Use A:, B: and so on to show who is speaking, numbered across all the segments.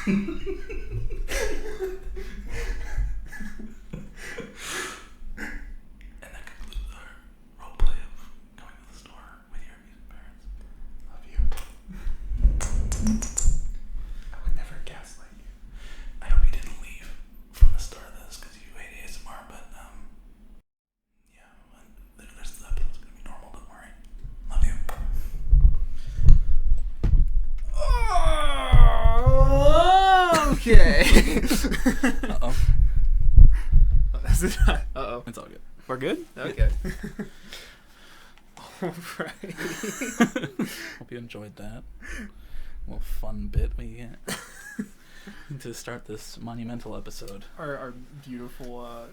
A: And that concludes our roleplay of going to the store with your abusive parents.
B: Love you. I would never gaslight you.
A: I hope you didn't leave from the start of this because you hate ASMR, but yeah, the rest of the episode's gonna be normal, don't worry. Love you.
B: Okay.
A: Uh-oh.
B: Is it not? Uh-oh.
A: It's all good.
B: We're good? Okay. Alright.
A: Hope you enjoyed that. Little fun bit we get to start this monumental episode.
B: Our beautiful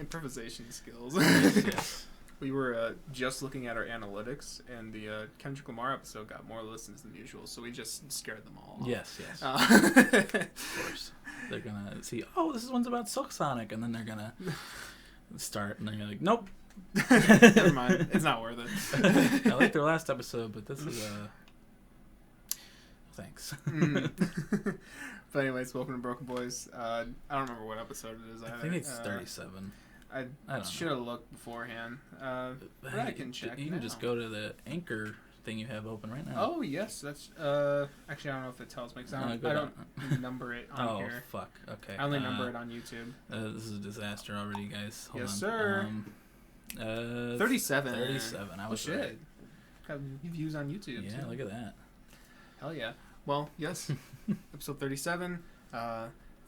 B: improvisation skills.
A: Yes.
B: We were just looking at our analytics, and the Kendrick Lamar episode got more listens than usual, so we just scared them all off.
A: Yes. Of course. They're gonna see, oh, this one's about Silksonic, and then they're gonna start, and they're gonna be like, nope.
B: Never mind. It's not worth it.
A: I like their last episode, but this is thanks.
B: But anyways, welcome to Broken Boys. I don't remember what episode it is.
A: I think it's 37.
B: I should have looked beforehand. But I can check.
A: You can just go to the Anchor thing you have open right now.
B: Oh yes, that's actually I don't know if it tells me because I don't number it on here.
A: Oh fuck. Okay.
B: I only number it on YouTube.
A: This is a disaster already, guys. Hold
B: yes,
A: on.
B: sir. 37.
A: 37. I was
B: shit.
A: right.
B: Got views on YouTube.
A: Yeah,
B: too.
A: look at that.
B: Hell yeah. Well, yes. Episode 37.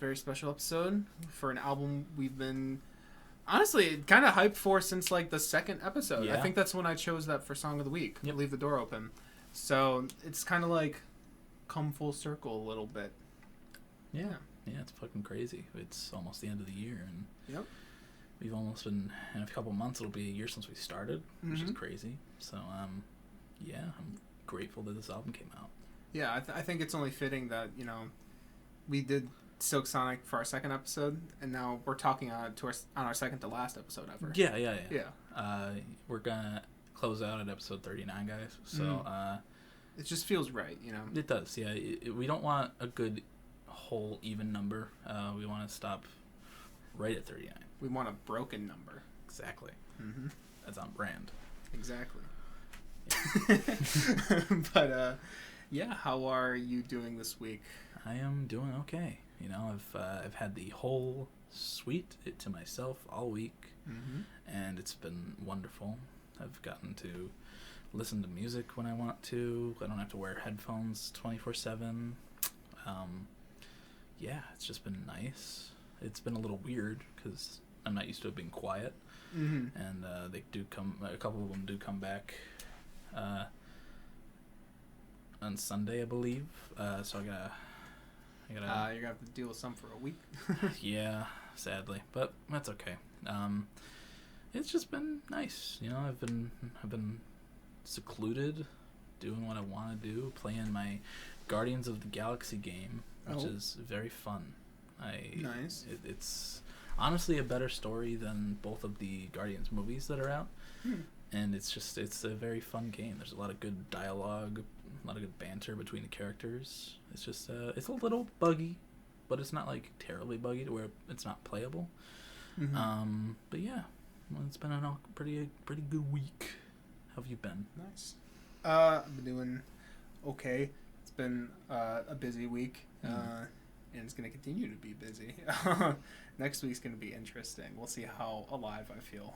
B: Very special episode for an album we've been honestly kind of hyped for since like the second episode.
A: Yeah.
B: I think that's when I chose that for Song of the Week.
A: Yep.
B: Leave the Door Open. So it's kind of like come full circle a little bit.
A: Yeah, it's fucking crazy. It's almost the end of the year, and
B: Yep.
A: we've almost been, in a couple months, it'll be a year since we started, which is crazy. So, yeah, I'm grateful that this album came out.
B: Yeah, I think it's only fitting that, we did Silksonic for our second episode, and now we're talking on our second to last episode ever.
A: Yeah. We're gonna close out at episode 39, guys. So,
B: it just feels right,
A: It does, yeah. We don't want a good whole even number. We want to stop right at 39.
B: We want a broken number.
A: Exactly.
B: Mm-hmm.
A: That's on brand.
B: Exactly. But yeah, how are you doing this week?
A: I am doing okay. I've had the whole suite to myself all week, and it's been wonderful. I've gotten to listen to music when I want to. I don't have to wear headphones 24/7. Yeah, it's just been nice. It's been a little weird because I'm not used to it being quiet, and they do come. A couple of them do come back on Sunday, I believe. So I gotta.
B: You're gonna have to deal with some for a week.
A: Yeah, sadly, but that's okay. It's just been nice. I've been secluded, doing what I want to do, playing my Guardians of the Galaxy game, which is very fun.
B: Nice.
A: It's honestly a better story than both of the Guardians movies that are out, and it's a very fun game. There's a lot of good dialogue, a lot of good banter between the characters. It's just it's a little buggy, but it's not like terribly buggy to where it's not playable. But yeah, it's been a pretty good week. How have you been?
B: Nice. I've been doing okay. It's been a busy week, and it's going to continue to be busy. Next week's going to be interesting. We'll see how alive I feel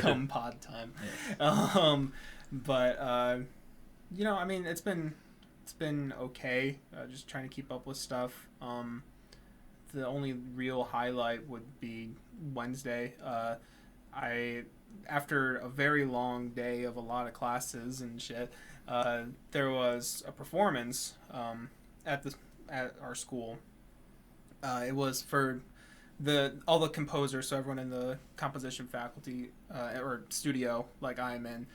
B: come pod time. Yeah. But I mean, it's been okay. Just trying to keep up with stuff. The only real highlight would be Wednesday. After a very long day of a lot of classes and shit, there was a performance at our school. It was for all the composers, so everyone in the composition faculty or studio, like I am in.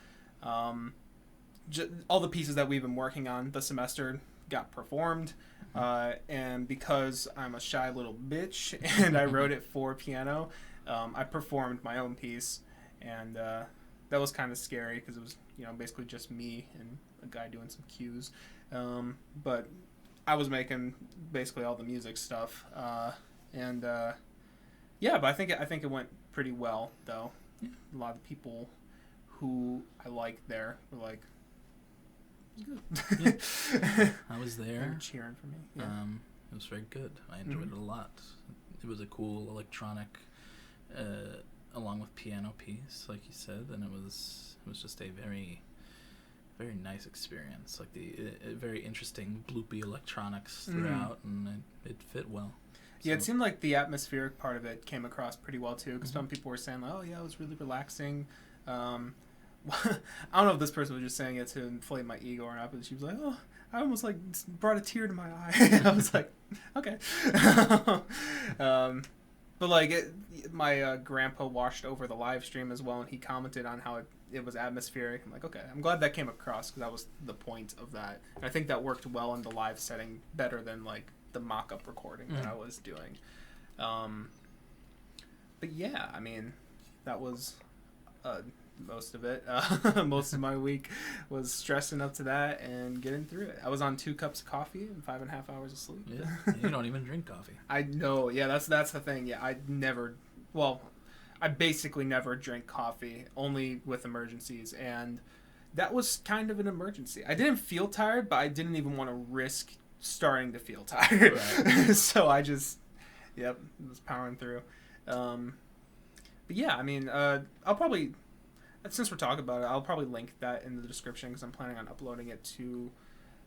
B: All the pieces that we've been working on this semester got performed, and because I'm a shy little bitch and I wrote it for piano, I performed my own piece, and that was kind of scary because it was basically just me and a guy doing some cues, but I was making basically all the music stuff, and yeah, but I think it went pretty well though. A lot of people who I liked there were like, good.
A: I was there.
B: They were cheering for me. Yeah.
A: It was very good. I enjoyed it a lot. It was a cool electronic, along with piano piece, like you said, and it was just a very, very nice experience. Like the very interesting bloopy electronics throughout, and it fit well.
B: Yeah, it seemed like the atmospheric part of it came across pretty well too, because some people were saying, like, "Oh yeah, it was really relaxing." I don't know if this person was just saying it to inflate my ego or not, but she was like, "Oh, I almost like brought a tear to my eye." I was like, "Okay." But like my grandpa watched over the live stream as well, and he commented on how it was atmospheric. I'm like, okay, I'm glad that came across because that was the point of that. And I think that worked well in the live setting, better than like the mock-up recording that I was doing. But yeah, I mean, that was most of it. Most of my week was stressing up to that and getting through it. I was on 2 cups of coffee and 5.5 hours of sleep.
A: Yeah, you don't even drink coffee.
B: I know. Yeah, that's the thing. Yeah, I basically never drink coffee, only with emergencies, and that was kind of an emergency. I didn't feel tired, but I didn't even want to risk starting to feel tired. Right. So I just, was powering through. But yeah, I mean, I'll probably, since we're talking about it, I'll probably link that in the description because I'm planning on uploading it to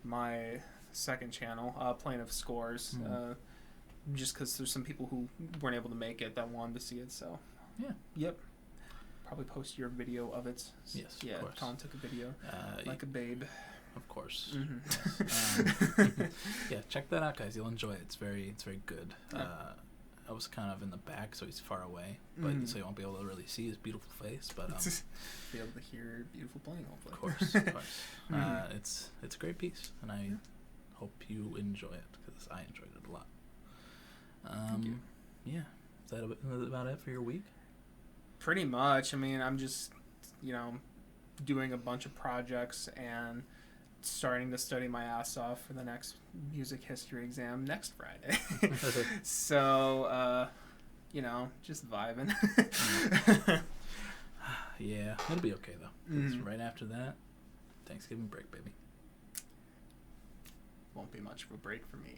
B: my second channel, Plane of Scores, just because there's some people who weren't able to make it that wanted to see it, so.
A: Yeah.
B: Yep. Probably post your video of it.
A: Yes,
B: yeah,
A: of course.
B: Colin took a video like a babe.
A: of course.
B: Mm-hmm.
A: Yes. Yeah, check that out, guys. You'll enjoy it. It's very good.
B: Yeah.
A: I was kind of in the back, so he's far away, but so you won't be able to really see his beautiful face. But
B: be able to hear beautiful playing, hopefully.
A: Of course, of course.
B: Mm-hmm.
A: It's a great piece, and I hope you enjoy it because I enjoyed it a lot.
B: Thank you.
A: Yeah, is that about it for your week?
B: Pretty much. I mean, I'm just, doing a bunch of projects and starting to study my ass off for the next music history exam next Friday. So, just vibing.
A: Yeah, it'll be okay though. 'Cause right after that, Thanksgiving break, baby.
B: Won't be much of a break for me.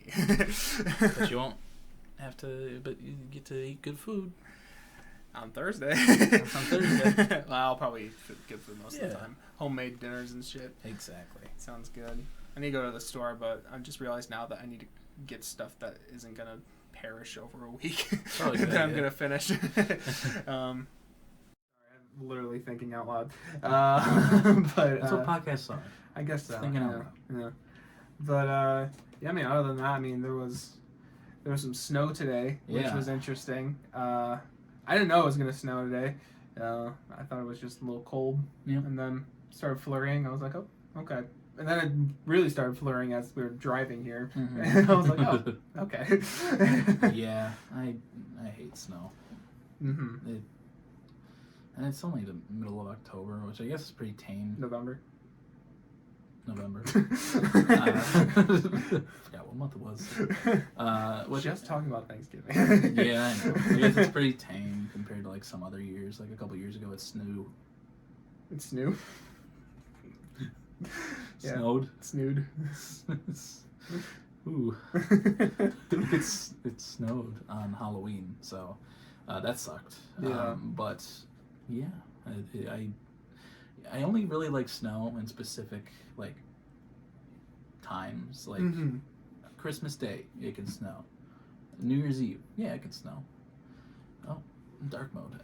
A: But you won't have to. But you get to eat good food
B: on Thursday.
A: On Thursday.
B: Well, I'll probably eat good food most of the time. Homemade dinners and shit.
A: Exactly.
B: Sounds good. I need to go to the store, but I just realized now that I need to get stuff that isn't gonna perish over a week. That I'm gonna finish. I'm literally thinking out loud. But
A: that's what podcasts are.
B: I guess so.
A: Thinking out loud.
B: Yeah. But I mean, other than that, I mean, there was some snow today, which was interesting. I didn't know it was gonna snow today. I thought it was just a little cold, and then started flurrying. I was like, oh, okay. And then it really started flurrying as we were driving here. Mm-hmm. And I was like, oh, okay.
A: Yeah, I hate snow.
B: Mm-hmm.
A: And it's only the middle of October, which I guess is pretty tame.
B: November.
A: Forgot what month it was.
B: Just talking about Thanksgiving.
A: Yeah, I know. I guess it's pretty tame compared to like some other years. Like a couple years ago, it snowed.
B: It snowed?
A: Snowed.
B: Snowed.
A: Ooh. It snowed on Halloween, so that sucked.
B: Yeah.
A: But yeah, I only really like snow in specific like times, like Christmas Day it can snow, New Year's Eve it can snow. Oh, dark mode.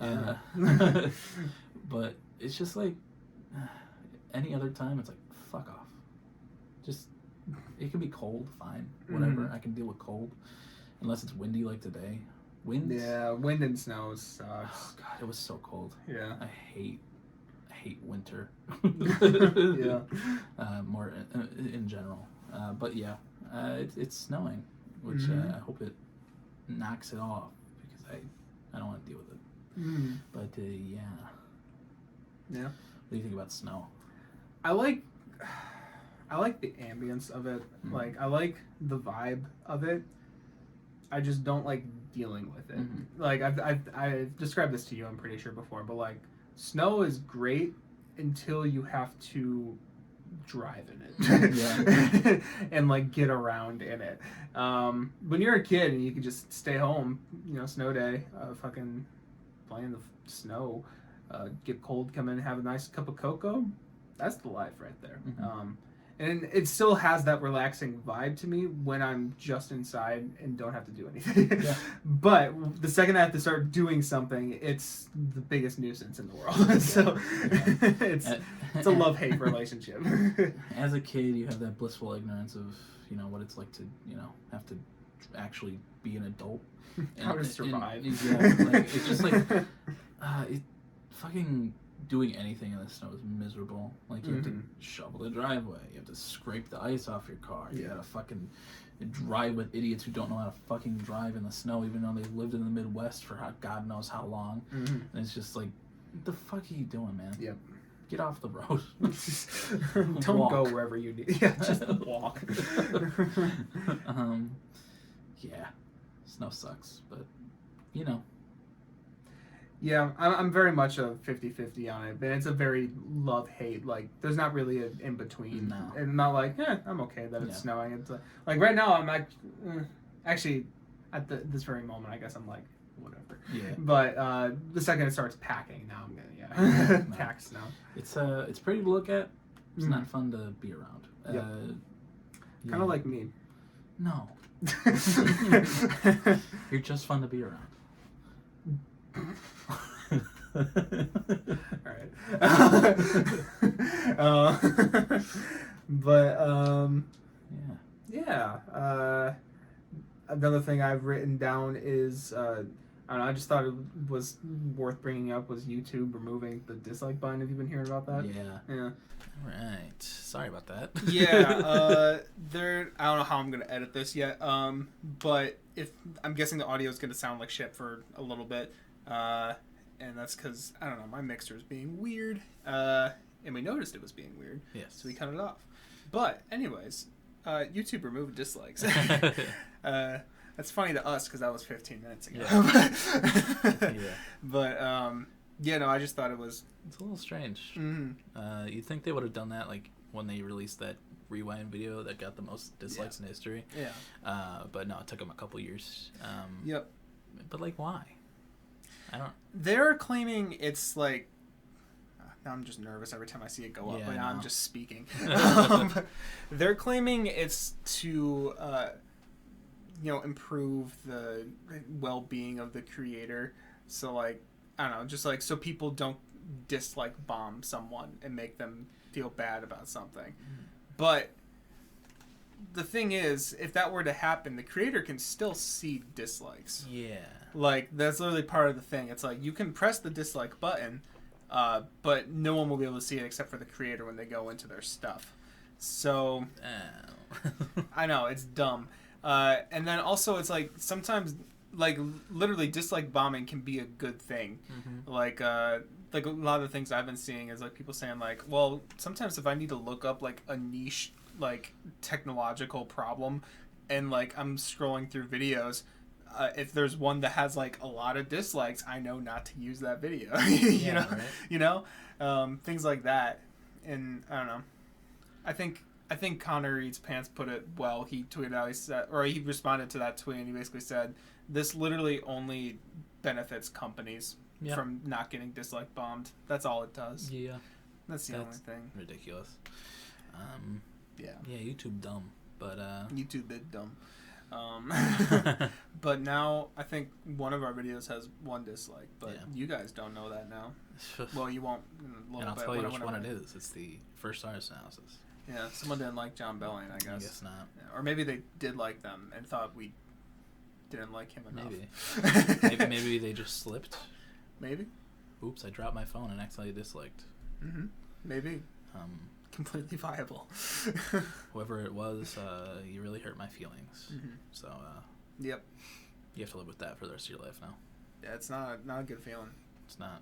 A: But it's just like any other time it's like fuck off. Just it can be cold, fine, whatever. I can deal with cold unless it's windy like today. Wind
B: and snow sucks.
A: Oh god, it was so cold.
B: Yeah,
A: I hate winter.
B: Yeah.
A: More in general. But yeah, it's snowing, which I hope it knocks it off because I don't want to deal with it. But yeah.
B: Yeah.
A: What do you think about snow?
B: I like the ambience of it. Like I like the vibe of it. I just don't like dealing with it. Like I've described this to you, I'm pretty sure before, but like snow is great until you have to drive in it and like get around in it. When you're a kid and you can just stay home, snow day, fucking play in the snow, get cold, come in, have a nice cup of cocoa. That's the life right there. And it still has that relaxing vibe to me when I'm just inside and don't have to do anything. But the second I have to start doing something, it's the biggest nuisance in the world. So it's a love-hate relationship.
A: As a kid, you have that blissful ignorance of, what it's like to, have to actually be an adult.
B: How to survive.
A: It's just like, fucking doing anything in the snow is miserable. Like you have to shovel the driveway, you have to scrape the ice off your car, you gotta fucking drive with idiots who don't know how to fucking drive in the snow, even though they've lived in the Midwest for God knows how long. And it's just like, what the fuck are you doing, man?
B: Yep.
A: Get off the road.
B: Don't walk. Go wherever you need. Yeah, just walk.
A: Yeah, snow sucks, but
B: Yeah, I'm very much a 50-50 on it, but it's a very love-hate. Like, there's not really an in-between.
A: No.
B: And not like, I'm okay that it's snowing. It's like right now, I'm actually, at this very moment, I guess I'm like, whatever.
A: Yeah.
B: But the second it starts packing, now I'm gonna, pack snow.
A: It's pretty to look at. It's not fun to be around.
B: Kind of like me.
A: No. You're just fun to be around. All
B: right. But
A: Yeah.
B: another thing I've written down is I don't know, I just thought it was worth bringing up was YouTube removing the dislike button. Have you been hearing about that?
A: Yeah. Right. Sorry about that.
B: I don't know how I'm gonna edit this yet. But if I'm guessing the audio is gonna sound like shit for a little bit, and that's because I don't know, my mixer is being weird. And we noticed it was being weird.
A: Yes.
B: So we cut it off. But anyways, YouTube removed dislikes. That's funny to us because that was 15 minutes ago.
A: Yeah.
B: But no, I just thought it was.
A: It's a little strange.
B: Mm-hmm.
A: You'd think they would have done that like when they released that rewind video that got the most dislikes in history.
B: Yeah.
A: But no, it took them a couple years.
B: Yep.
A: But like, why? I don't.
B: They're claiming it's like. Now I'm just nervous every time I see it go up,
A: Yeah,
B: but now
A: I
B: I'm
A: know.
B: just speaking. They're claiming it's to, improve the well-being of the creator. So, like, I don't know, just like so people don't dislike bomb someone and make them feel bad about something. But the thing is, if that were to happen, the creator can still see dislikes.
A: Yeah.
B: Like, that's literally part of the thing. It's like, you can press the dislike button, but no one will be able to see it except for the creator when they go into their stuff. So, I know, it's dumb. And then also, it's like, sometimes, like, literally, dislike bombing can be a good thing.
A: Mm-hmm.
B: Like a lot of the things I've been seeing is, like, people saying, like, well, sometimes if I need to look up, like, a niche, like, technological problem, and, like, I'm scrolling through videos, if there's one that has like a lot of dislikes, I know not to use that video. Things like that. And I don't know. I think Connor Eats Pants put it well. He tweeted out, he responded to that tweet, and he basically said, "This literally only benefits companies from not getting dislike bombed. That's all it does."
A: Yeah.
B: That's the only thing.
A: Ridiculous.
B: Yeah,
A: YouTube dumb, but
B: YouTube bit dumb. But now I think one of our videos has one dislike, but you guys don't know that now. Well, you won't in a little
A: and I'll
B: bit.
A: tell you which one it is. It's the first artist analysis.
B: Yeah, someone didn't like John Bellion, I guess.
A: I guess not.
B: Yeah, or maybe they did like them and thought we didn't like him enough.
A: Maybe they just slipped.
B: Maybe.
A: Oops, I dropped my phone and accidentally disliked.
B: Mm-hmm. Maybe. Completely viable.
A: Whoever it was, you really hurt my feelings.
B: Mm-hmm.
A: So,
B: yep.
A: You have to live with that for the rest of your life now.
B: Yeah, it's not a good feeling.
A: It's not.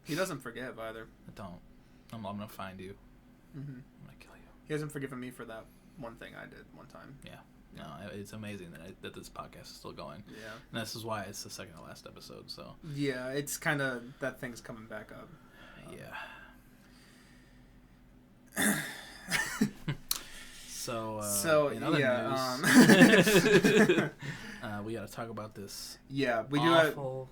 B: He doesn't forgive either.
A: I don't. I'm gonna find you.
B: Mm-hmm.
A: I'm gonna kill you.
B: He hasn't forgiven me for that one thing I did one time.
A: Yeah. No, it's amazing that this podcast is still going.
B: Yeah.
A: And this is why it's the second to last episode. So.
B: Yeah, it's kind of that thing's coming back up.
A: Yeah. So in other news, we got to talk about this.
B: Yeah, we
A: awful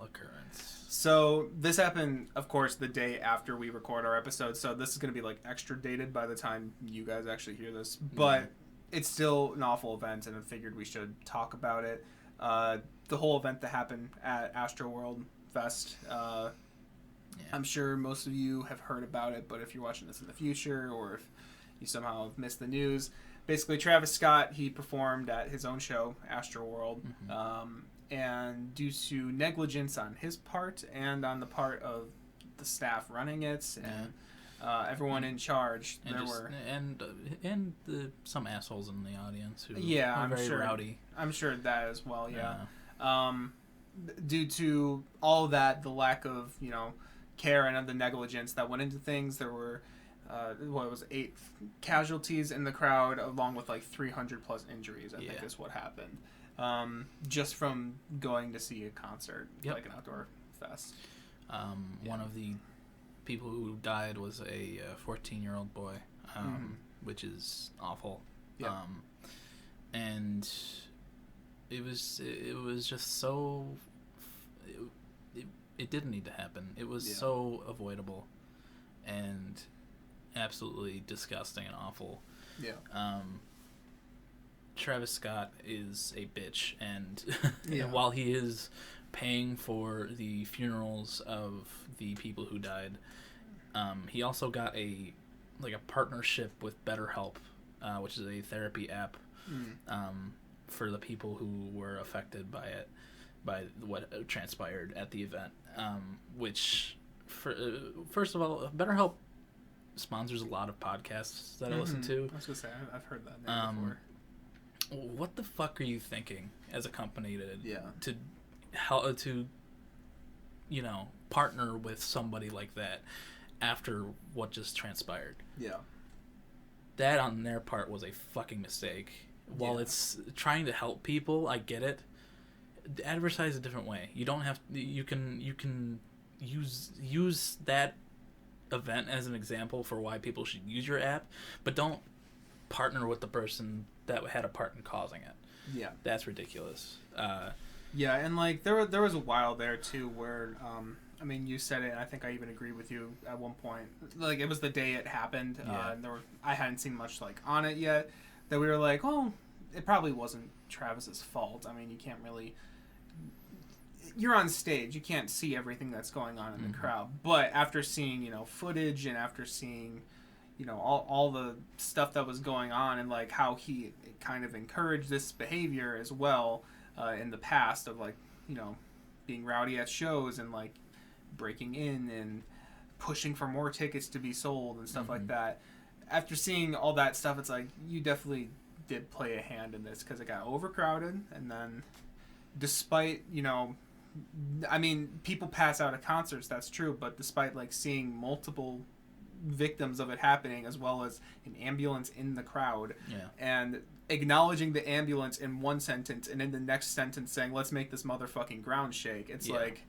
A: occurrence.
B: So this happened, of course, the day after we record our episode. So this is going to be like extra dated by the time you guys actually hear this. But it's still an awful event, and I figured we should talk about it. The whole event that happened at Astroworld Fest. I'm sure most of you have heard about it, but if you're watching this in the future or if you somehow have missed the news, basically Travis Scott, he performed at his own show, Astroworld, and due to negligence on his part and on the part of the staff running it and everyone in charge,
A: and some assholes in the audience who
B: I'm
A: very
B: sure,
A: rowdy.
B: I'm sure that as well, due to all that, the lack of, care and the negligence that went into things, there were 8 casualties in the crowd, along with like 300 plus injuries. I think is what happened, just from going to see a concert, like an outdoor fest.
A: One of the people who died was a 14-year-old boy, which is awful. And it was just so. It didn't need to happen. It was so avoidable and absolutely disgusting and awful. Travis Scott is a bitch, and while he is paying for the funerals of the people who died, he also got a like a partnership with BetterHelp, which is a therapy app for the people who were affected by it, by what transpired at the event. Which, first of all, BetterHelp sponsors a lot of podcasts that I listen to.
B: I was gonna say I've heard that name before.
A: What the fuck are you thinking as a company to help to partner with somebody like that after what just transpired?
B: Yeah.
A: That on their part was a fucking mistake. While it's trying to help people, I get it. Advertise a different way. You don't have. You can use that event as an example for why people should use your app, but don't partner with the person that had a part in causing it.
B: Yeah,
A: that's ridiculous.
B: Yeah, and like there was a while there too where I mean, you said it, and I think I even agreed with you at one point. Like, it was the day it happened, and I hadn't seen much like on it yet, that we were like, well, it probably wasn't Travis's fault. I mean, you can't really. You're on stage, you can't see everything that's going on in the crowd. But after seeing, footage, and after seeing, all the stuff that was going on, and like how he kind of encouraged this behavior as well in the past of like, being rowdy at shows and like breaking in and pushing for more tickets to be sold and stuff like that. After seeing all that stuff, it's like, you definitely did play a hand in this, because it got overcrowded, and then despite, I mean, people pass out at concerts, that's true, but despite like seeing multiple victims of it happening, as well as an ambulance in the crowd, and acknowledging the ambulance in one sentence, and in the next sentence saying, let's make this motherfucking ground shake, it's like,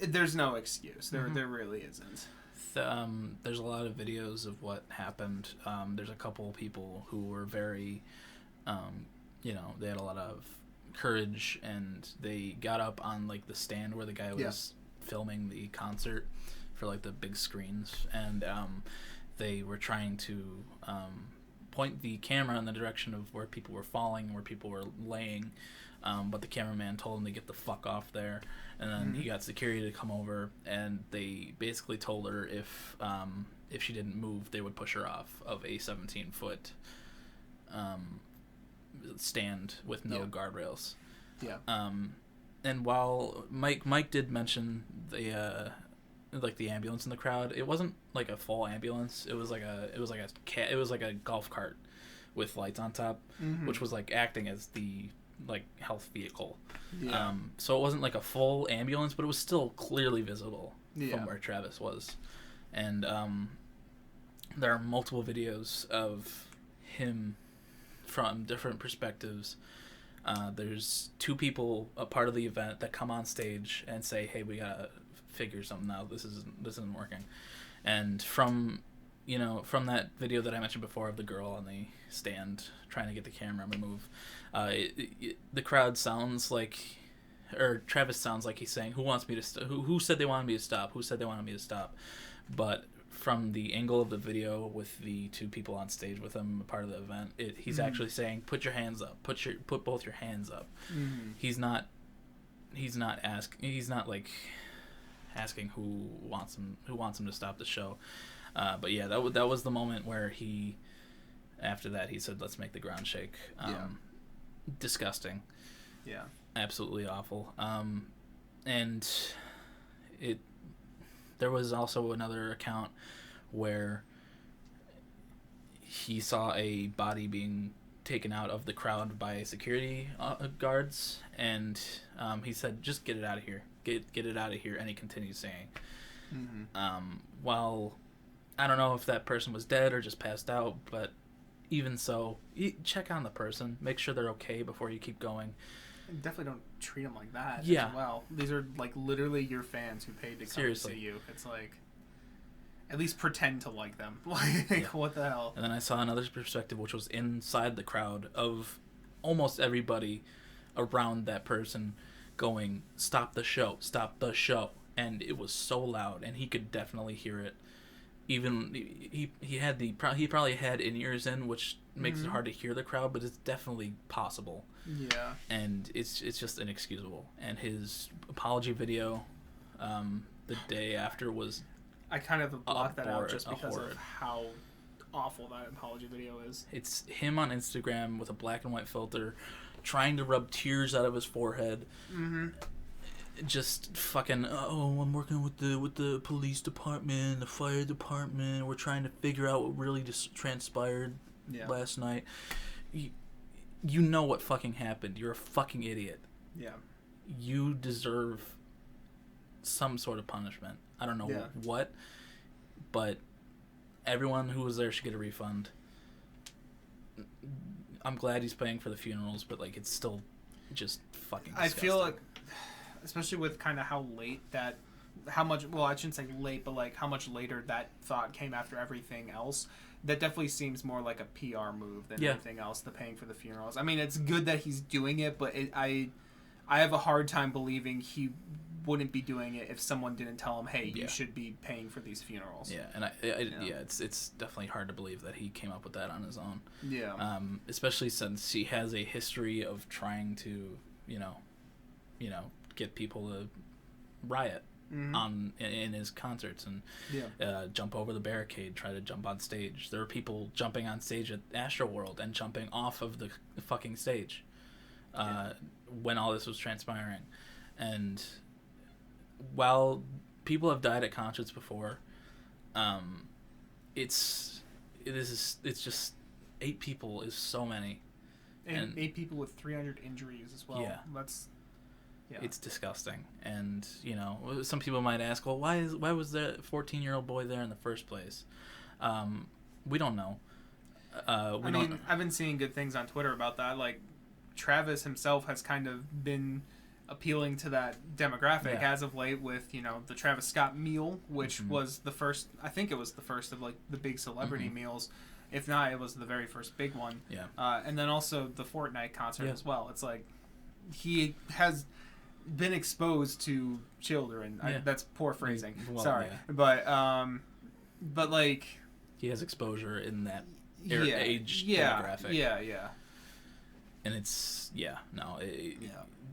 B: there's no excuse. There really isn't.
A: There's a lot of videos of what happened. There's a couple people who were very, they had a lot of courage, and they got up on like the stand where the guy was filming the concert for like the big screens, and they were trying to point the camera in the direction of where people were falling, where people were laying, but the cameraman told him to get the fuck off there, and then he got security to come over, and they basically told her if she didn't move, they would push her off of a 17-foot stand with no guardrails. And while Mike did mention the ambulance in the crowd, it wasn't like a full ambulance. It was like a golf cart with lights on top, which was like acting as the like health vehicle. So it wasn't like a full ambulance, but it was still clearly visible from where Travis was. And there are multiple videos of him from different perspectives. There's two people, a part of the event, that come on stage and say, hey, we gotta figure something out, this isn't working. And from that video that I mentioned before of the girl on the stand trying to get the camera to move, the crowd sounds like, or Travis sounds like he's saying, who wants me to who said they wanted me to stop, who said they wanted me to stop. But from the angle of the video with the two people on stage with him, part of the event, he's actually saying, put your hands up, put both your hands up. He's not asking who wants him to stop the show. But yeah, that was the moment where after that he said, let's make the ground shake. Disgusting. Yeah. Absolutely awful. And there was also another account where he saw a body being taken out of the crowd by security guards, and he said, just get it out of here. Get it out of here. And he continued saying, well, I don't know if that person was dead or just passed out, but even so, check on the person, make sure they're okay before you keep going.
B: Definitely don't treat them like that as well. These are like literally your fans who paid to come see you. It's like, at least pretend to like them. Like, what the hell?
A: And then I saw another perspective, which was inside the crowd, of almost everybody around that person going, stop the show, and it was so loud, and he could definitely hear it. Even he probably had in-ears in, which makes it hard to hear the crowd, but it's definitely possible.
B: Yeah.
A: And it's just inexcusable. And his apology video the day after was
B: I kind of blocked that out just because
A: horrid.
B: of how awful that apology video is.
A: It's him on Instagram with a black and white filter, trying to rub tears out of his forehead.
B: Mm-hmm.
A: Just fucking, oh, I'm working with the police department, the fire department. We're trying to figure out what really just transpired last night. You know what fucking happened. You're a fucking idiot.
B: Yeah.
A: You deserve some sort of punishment. I don't know what, but everyone who was there should get a refund. I'm glad he's paying for the funerals, but like it's still just fucking disgusting.
B: I feel like, especially with kind of how late that, how much, well, I shouldn't say late, but like how much later that thought came after everything else, that definitely seems more like a PR move than anything else, the paying for the funerals. I mean, it's good that he's doing it, but I have a hard time believing he wouldn't be doing it if someone didn't tell him, hey, you should be paying for these funerals.
A: Yeah, and it's definitely hard to believe that he came up with that on his own.
B: Yeah.
A: Especially since he has a history of trying to, get people to riot in his concerts and jump over the barricade, try to jump on stage. There were people jumping on stage at Astroworld and jumping off of the fucking stage when all this was transpiring. And while people have died at concerts before, it's just 8 people is so many,
B: and 8 people with 300 injuries as well. It's
A: disgusting. And some people might ask, well, why was the 14-year-old boy there in the first place? We don't know.
B: I've been seeing good things on Twitter about that. Like, Travis himself has kind of been appealing to that demographic as of late with the Travis Scott meal, which was the first, I think it was the first of like the big celebrity meals, if not it was the very first big one. And then also the Fortnite concert as well. It's like he has been exposed to children. That's poor phrasing, sorry. But like
A: he has exposure in that age demographic. And it's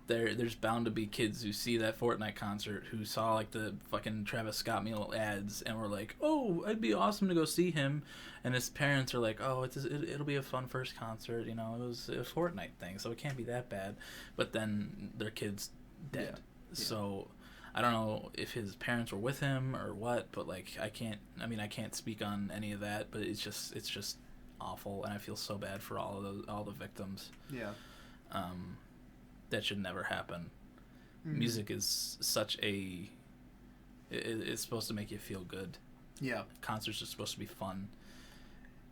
A: there's bound to be kids who see that Fortnite concert who saw like the fucking Travis Scott meal ads and were like, oh, it'd be awesome to go see him, and his parents are like, oh, it'll be a fun first concert, it was a Fortnite thing, so it can't be that bad. But then their kid's dead. So I don't know if his parents were with him or what, but like I can't speak on any of that, but it's just awful, and I feel so bad for all the victims. That should never happen. Music is such it's supposed to make you feel good. Concerts are supposed to be fun.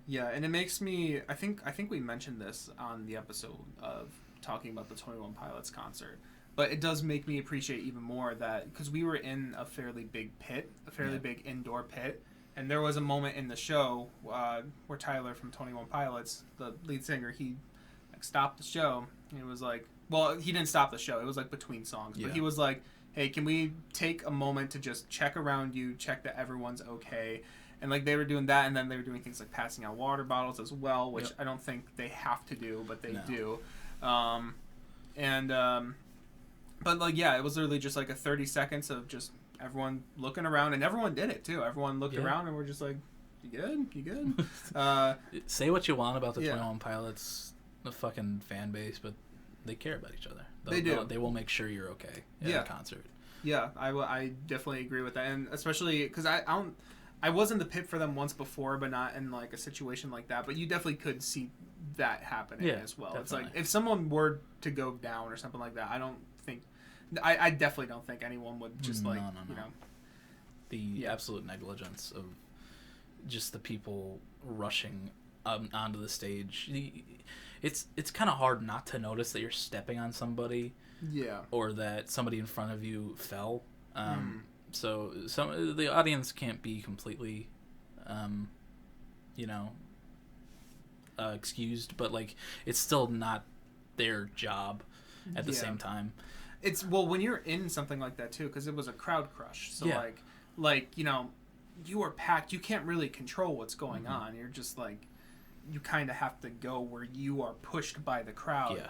B: And it makes me, I think we mentioned this on the episode of talking about the 21 Pilots concert, but it does make me appreciate even more that, because we were in a fairly big pit, big indoor pit, and there was a moment in the show where Tyler from 21 Pilots, the lead singer, he stopped the show, and it was like, well, he didn't stop the show, it was like between songs, but he was like, hey, can we take a moment to just check around you, check that everyone's okay? And like they were doing that, and then they were doing things like passing out water bottles as well, which I don't think they have to do, but they do. But like, it was literally just like a 30 seconds of just everyone looking around, and everyone did it too. Everyone looked around and we're just like, you good?
A: Say what you want about the 21 Pilots, the fucking fan base, but they care about each other. They do. They will make sure you're okay at a concert.
B: I definitely agree with that, and especially because I was in the pit for them once before, but not in like a situation like that. But you definitely could see that happening as well. Definitely. It's like if someone were to go down or something like that, I definitely don't think anyone would just
A: no. The absolute negligence of just the people rushing onto the stage. It's kind of hard not to notice that you're stepping on somebody, or that somebody in front of you fell. So the audience can't be completely, excused, but like it's still not their job at the same time.
B: It's when you're in something like that too, because it was a crowd crush. So you are packed. You can't really control what's going on. You're just like, you kind of have to go where you are pushed by the crowd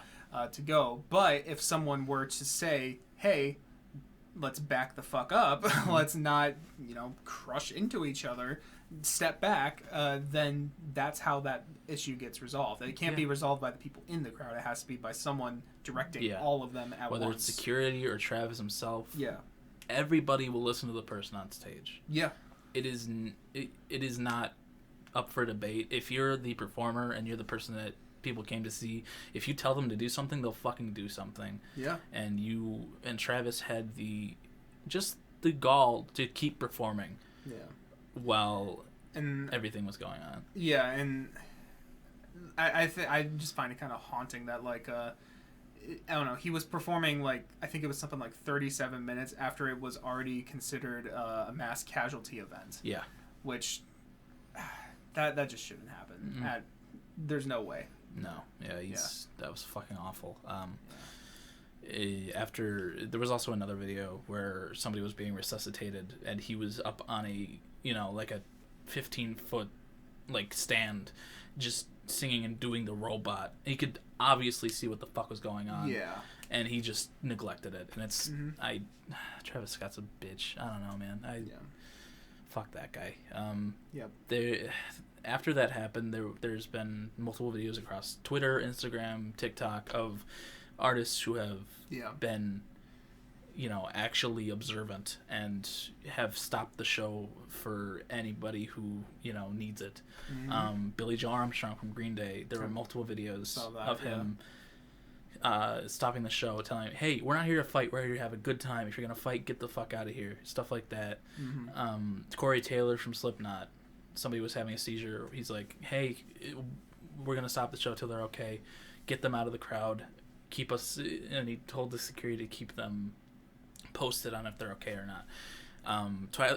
B: to go. But if someone were to say, hey, let's back the fuck up. Let's not, crush into each other. Step back. Then that's how that issue gets resolved. It can't be resolved by the people in the crowd. It has to be by someone directing all of them at once.
A: Whether it's security or Travis himself.
B: Yeah.
A: Everybody will listen to the person on stage.
B: Yeah.
A: It is not up for debate. If you're the performer and you're the person that people came to see, if you tell them to do something, they'll fucking do something.
B: Yeah.
A: And Travis had the gall to keep performing.
B: Yeah.
A: While everything was going on.
B: Yeah, and I just find it kind of haunting that I don't know, he was performing I think it was something like 37 minutes after it was already considered a mass casualty event. Yeah. Which that just shouldn't happen. Mm-hmm. There's no way.
A: No. Yeah, that was fucking awful. After there was also another video where somebody was being resuscitated and he was up on a a 15-foot stand just singing and doing the robot. He could obviously see what the fuck was going on. Yeah. And he just neglected it. And it's Travis Scott's a bitch. I don't know, man. Fuck that guy. After that happened, there's been multiple videos across Twitter, Instagram, TikTok of artists who have been actually observant and have stopped the show for anybody who needs it. Mm-hmm. Billy Joe Armstrong from Green Day, there were multiple videos of him stopping the show, telling him, hey, we're not here to fight, we're here to have a good time. If you're gonna fight, get the fuck out of here. Stuff like that. Mm-hmm. Corey Taylor from Slipknot, somebody was having a seizure. He's like, hey, we're gonna stop the show till they're okay. Get them out of the crowd. Keep us, and he told the security to keep them posted on if they're okay or not.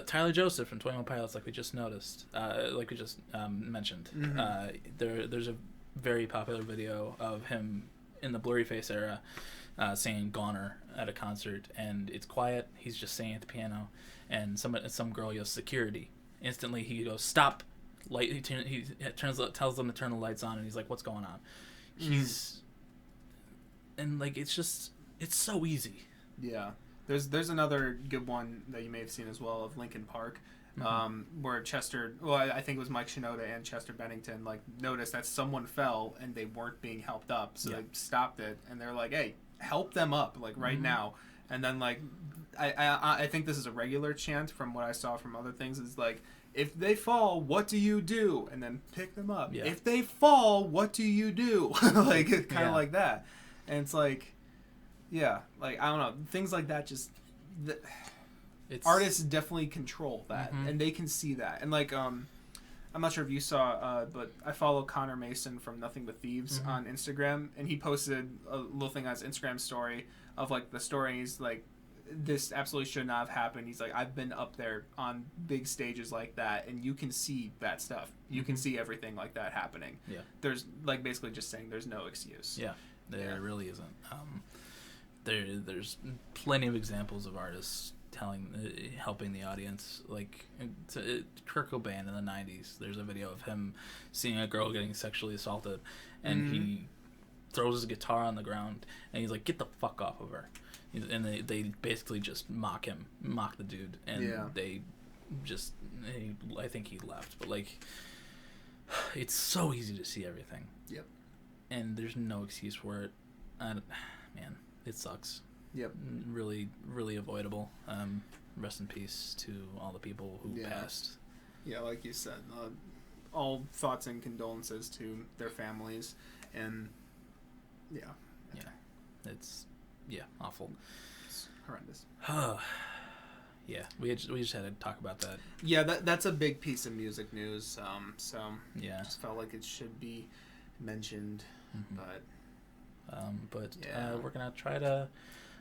A: Tyler Joseph from 21 Pilots, like we just mentioned. Mm-hmm. There's a very popular video of him in the Blurry Face era singing Goner at a concert, and it's quiet. He's just singing at the piano, and some girl yells security. Instantly he goes stop. He tells them to turn the lights on, and he's like, what's going on? And it's so easy. Yeah.
B: There's another good one that you may have seen as well of Linkin Park, where I think it was Mike Shinoda and Chester Bennington noticed that someone fell and they weren't being helped up, so they stopped it and they're like, hey, help them up right now. And then I think this is a regular chant from what I saw from other things is if they fall, what do you do? And then pick them up. Yeah. If they fall, what do you do? Kind of like that. And it's I don't know, things like that just artists definitely control that, and they can see that. And I'm not sure if you saw, but I follow Connor Mason from Nothing But Thieves on Instagram, and he posted a little thing on his Instagram story of the story, and he's this absolutely should not have happened. He's I've been up there on big stages like that, and you can see that stuff. You can see everything like that happening. Yeah. There's basically just saying there's no excuse.
A: Yeah. There really isn't. There's plenty of examples of artists helping the audience. Kurt Cobain in the 90s, there's a video of him seeing a girl getting sexually assaulted, and he throws his guitar on the ground, and he's like, get the fuck off of her. And they basically just mock the dude, and I think he left. But it's so easy to see everything. Yep. And there's no excuse for it. Man, it sucks. Yep. Really, really avoidable. Rest in peace to all the people who passed.
B: Yeah, like you said, all thoughts and condolences to their families, and
A: it's awful.
B: It's horrendous.
A: Yeah, we just had to talk about that.
B: Yeah, that's a big piece of music news. So I just felt like it should be mentioned,
A: but we're gonna try to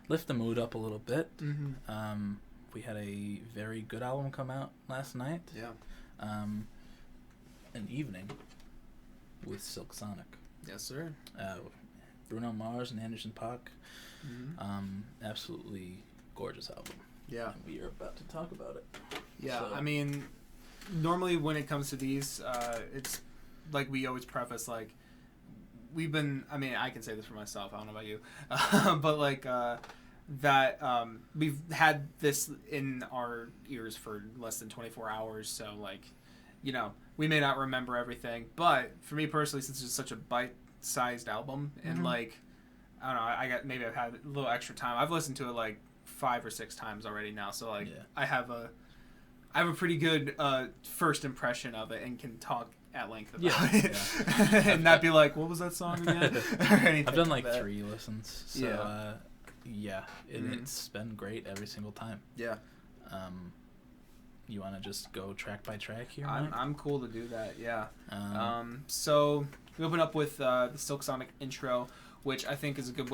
A: lift the mood up a little bit. We had a very good album come out last night. Yeah. An Evening with Silksonic.
B: Yes, sir.
A: Bruno Mars and Anderson .Paak. Absolutely gorgeous album. Yeah. And we are about to talk about it.
B: Yeah, so. I mean, normally when it comes to these, it's like we always preface, we've been, I mean, I can say this for myself, I don't know about you, but that we've had this in our ears for less than 24 hours, so like, you know, we may not remember everything, but for me personally, since it's such a bite-sized album, and like, I don't know, I've had a little extra time. I've listened to it like 5 or 6 times already now, so like, I have a pretty good first impression of it and can talk at length about it, and not be like, what was that song again? Or anything.
A: I've done like 3 listens, so it's been great every single time.
B: Yeah.
A: You want to just go track by track here, Mike?
B: I'm cool to do that, yeah. So we open up with the Silksonic Intro, which I think is a good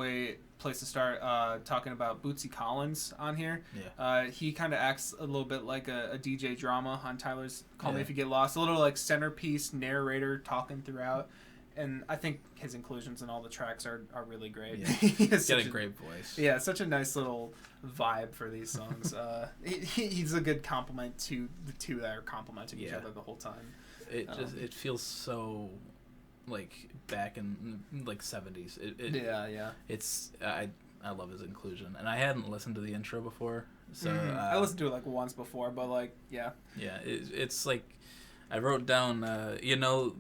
B: place to start talking about Bootsy Collins on here.
A: Yeah.
B: He kind of acts a little bit like a DJ drama on Tyler's Call Me If You Get Lost. A little like centerpiece narrator talking throughout. And I think his inclusions in all the tracks are really great.
A: Yeah. He's got a great voice.
B: Yeah, such a nice little vibe for these songs. He's a good compliment to the two that are complimenting each other the whole time.
A: It feels so like back in like 70s. It's I love his inclusion, and I hadn't listened to the intro before, so
B: I listened to it like once before, but like
A: it's like I wrote down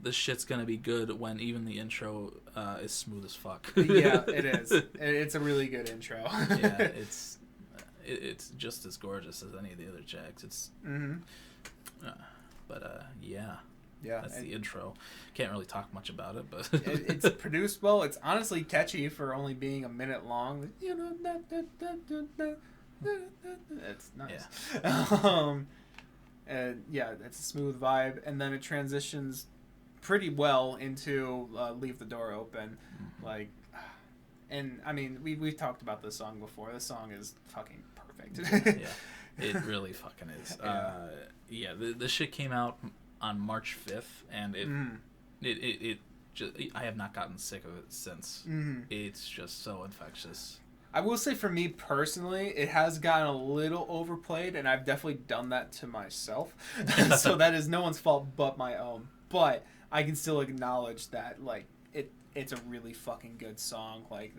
A: this shit's gonna be good when even the intro is smooth as fuck.
B: Yeah, it is. It's a really good intro.
A: Yeah, it's just as gorgeous as any of the other tracks. It's
B: yeah,
A: that's the intro. Can't really talk much about it, but
B: it's produced well. It's honestly catchy for only being a minute long. You know, it's nice.
A: Yeah.
B: And it's a smooth vibe, and then it transitions pretty well into "Leave the Door Open," like. And I mean, we've talked about this song before. This song is fucking perfect.
A: Yeah, it really fucking is. This shit came out on March 5th, and it just, I have not gotten sick of it since. It's just so infectious.
B: I will say for me personally, it has gotten a little overplayed, and I've definitely done that to myself. So that is no one's fault but my own. But I can still acknowledge that, like, it's a really fucking good song, like,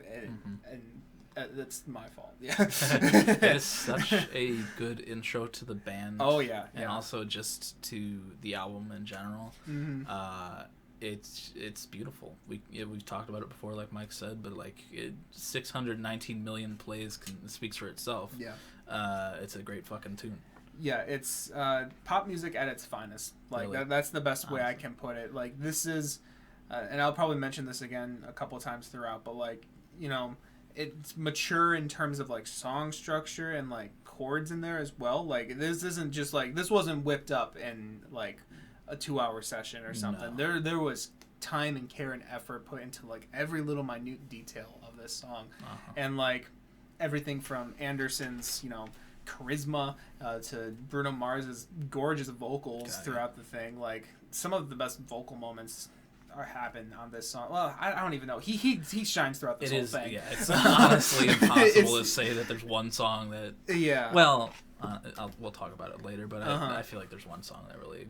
B: and that's my fault. Yeah.
A: It is such a good intro to the band.
B: Oh yeah,
A: and also just to the album in general. It's beautiful. We've talked about it before, like Mike said, but like 619 million plays speaks for itself.
B: Yeah.
A: It's a great fucking tune.
B: Yeah, it's pop music at its finest. Like
A: really?
B: That's the best way I can put it. Like this is. And I'll probably mention this again a couple of times throughout, but like, you know, it's mature in terms of like song structure and like chords in there as well. Like this isn't just like, this wasn't whipped up in like a 2-hour session or something. No. There was time and care and effort put into like every little minute detail of this song. And like everything from Anderson's, you know, charisma to Bruno Mars's gorgeous vocals throughout the thing. Like some of the best vocal moments happen on this song. Well, I don't even know. He shines throughout this whole thing.
A: Yeah, it's honestly impossible to say that there's one song that.
B: Yeah.
A: Well, we'll talk about it later, but I feel like there's one song that really.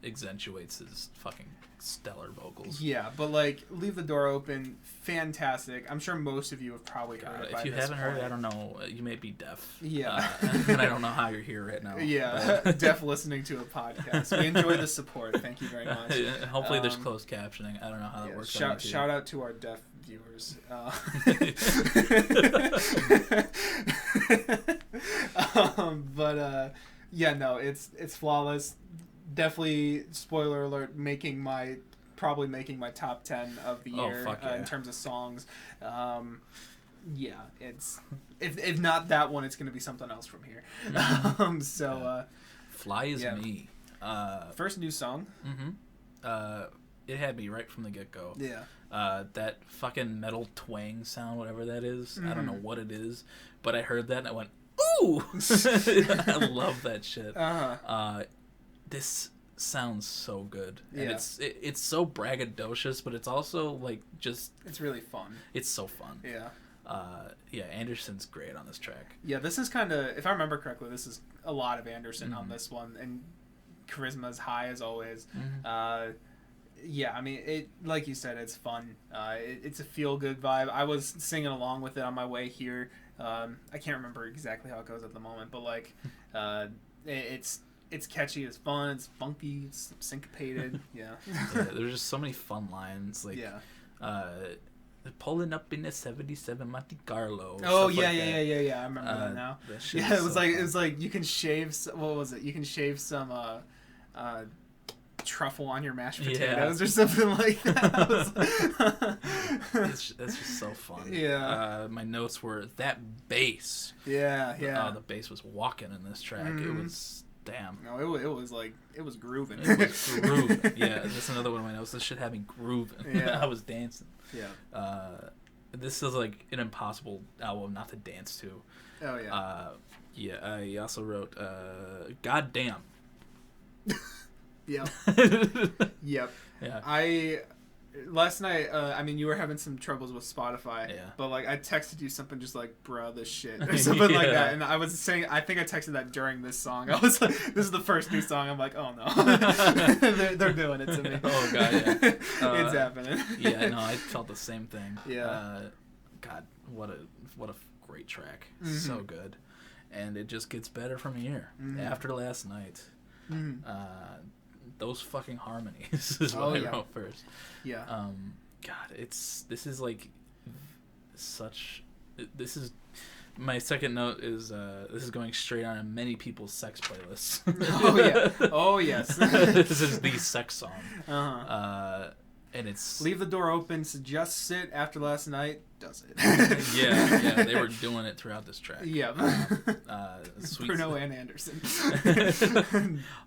A: Accentuates his fucking stellar vocals.
B: Yeah, but like Leave the Door Open, fantastic. I'm sure most of you have probably heard it by
A: If you
B: this
A: haven't
B: point.
A: heard it, I don't know. You may be deaf.
B: Yeah.
A: And I don't know how you're here right now.
B: Yeah, deaf listening to a podcast. We enjoy the support. Thank you very much.
A: Hopefully there's closed captioning. I don't know how that works.
B: Shout out to our deaf viewers. It's flawless. Definitely, spoiler alert, probably making my top 10 of the year in terms of songs. It's if not that one, it's going to be something else from here.
A: Fly is Me.
B: First new song.
A: It had me right from the get-go.
B: Yeah.
A: That fucking metal twang sound, whatever that is. I don't know what it is, but I heard that and I went, ooh! I love that shit. This sounds so good. And it's so braggadocious, but it's also like just...
B: It's really fun.
A: It's so fun.
B: Yeah.
A: Anderson's great on this track.
B: Yeah, this is kind of... If I remember correctly, this is a lot of Anderson on this one. And charisma's high as always. Yeah, I mean, it like you said, it's fun. It's a feel-good vibe. I was singing along with it on my way here. I can't remember exactly how it goes at the moment, but like, it's catchy, it's fun, it's funky, it's syncopated. Yeah.
A: Yeah, there's just so many fun lines. Like, pulling up in a '77 Monte Carlo.
B: Oh yeah, like yeah. I remember that now. Yeah, it was
A: so
B: like
A: fun.
B: it was like you can shave. What was it? You can shave some truffle on your mashed potatoes or something like that.
A: That's just so fun.
B: Yeah.
A: My notes were that bass.
B: Yeah.
A: The bass was walking in this track. It was damn.
B: No, it was like it was grooving.
A: It was grooving. Yeah, that's another one of my notes. This shit had me grooving.
B: Yeah.
A: I was dancing.
B: Yeah.
A: This is like an impossible album not to dance to.
B: Oh yeah.
A: I also wrote God damn.
B: Yep. Yep.
A: Yeah.
B: Last night, I mean, you were having some troubles with Spotify.
A: Yeah.
B: But like, I texted you something just like, "Bruh, this shit," or something like that, and I was saying, I think I texted that during this song. I was like, "This is the first new song." I'm like, "Oh no, they're doing it to me."
A: Oh god, yeah.
B: It's happening.
A: Yeah, no, I felt the same thing.
B: Yeah.
A: God, what a great track. So good, and it just gets better from here. After last night. Those fucking harmonies is what I wrote first.
B: Yeah.
A: God, this is like this is my second note is this is going straight on many people's sex playlists.
B: Oh yeah. Oh yes.
A: This is the sex song. And it's
B: leave the door open, just sit after last night. Does it?
A: yeah, they were doing it throughout this track.
B: Yeah. Bruno and Anderson.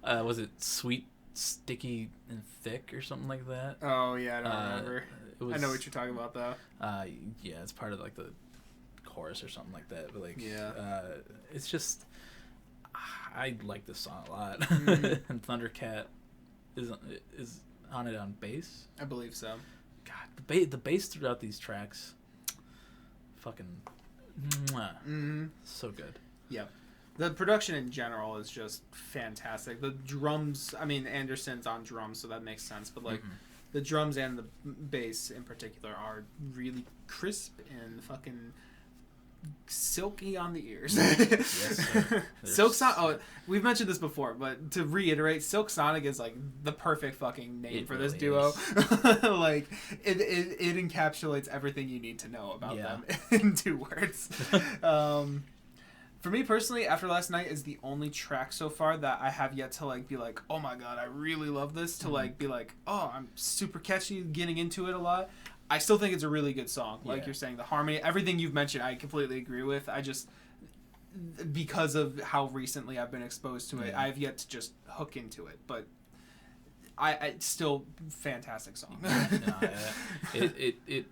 A: Was it Sweet, Sticky, and Thick or something like that?
B: Oh yeah, I don't remember. I know what you're talking about though.
A: Yeah, it's part of like the chorus or something like that. But like, it's just I like this song a lot. And Thundercat is on it on bass.
B: I believe so.
A: God, the bass throughout these tracks, fucking, so good.
B: Yeah, the production in general is just fantastic. The drums, I mean, Anderson's on drums, so that makes sense. But like, the drums and the bass in particular are really crisp and fucking silky on the ears.
A: Yes, sir.
B: Silksonic. Oh, we've mentioned this before, but to reiterate, Silksonic is like the perfect fucking name for this duo. Like it encapsulates everything you need to know about them in 2 words. For me personally, After Last Night is the only track so far that I have yet to like be like, oh my god, I really love this. To like be like, oh, I'm super catchy, getting into it a lot. I still think it's a really good song. Like you're saying, the harmony, everything you've mentioned, I completely agree with. I just, because of how recently I've been exposed to it, I've yet to just hook into it. But I still fantastic song.
A: It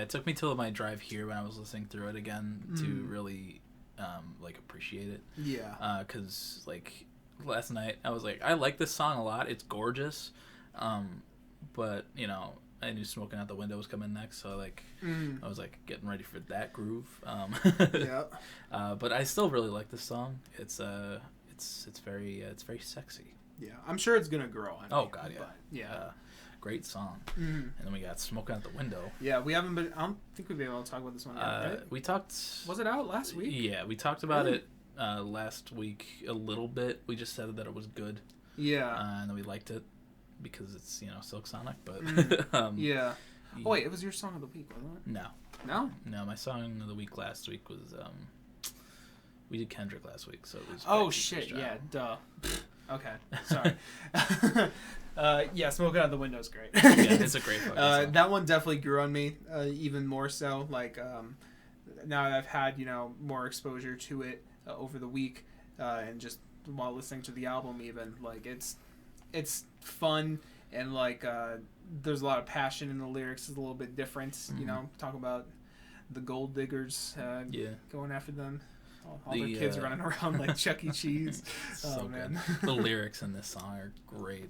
A: took me till my drive here when I was listening through it again to really like appreciate it.
B: Yeah.
A: Because like last night I was like, I like this song a lot. It's gorgeous. But you know, I knew Smoking Out the Window was coming next, so like I was like getting ready for that groove. But I still really like this song. It's very sexy.
B: Yeah, I'm sure it's gonna grow on me.
A: Oh god, yeah.
B: But, yeah.
A: Great song. And then we got Smoking Out the Window.
B: Yeah, we haven't been. I don't think we've been able to talk about this one yet. Right?
A: We talked.
B: Was it out last week?
A: Yeah, we talked about it last week a little bit. We just said that it was good.
B: Yeah.
A: And then we liked it because it's Silksonic, but
B: yeah. Oh wait, it was your song of the week, wasn't it?
A: No, my song of the week last week was we did Kendrick last week, so it was.
B: Oh shit! Yeah, duh. Okay, sorry. Smoking Out the Window is great.
A: Yeah, it's a great fucking song.
B: That one definitely grew on me, even more so. Like now that I've had more exposure to it over the week, and just while listening to the album, even like it's fun and like there's a lot of passion in the lyrics. Is a little bit different. Talking about the gold diggers, going after them. All the kids running around like Chuck E. Cheese.
A: So man, the lyrics in this song are great.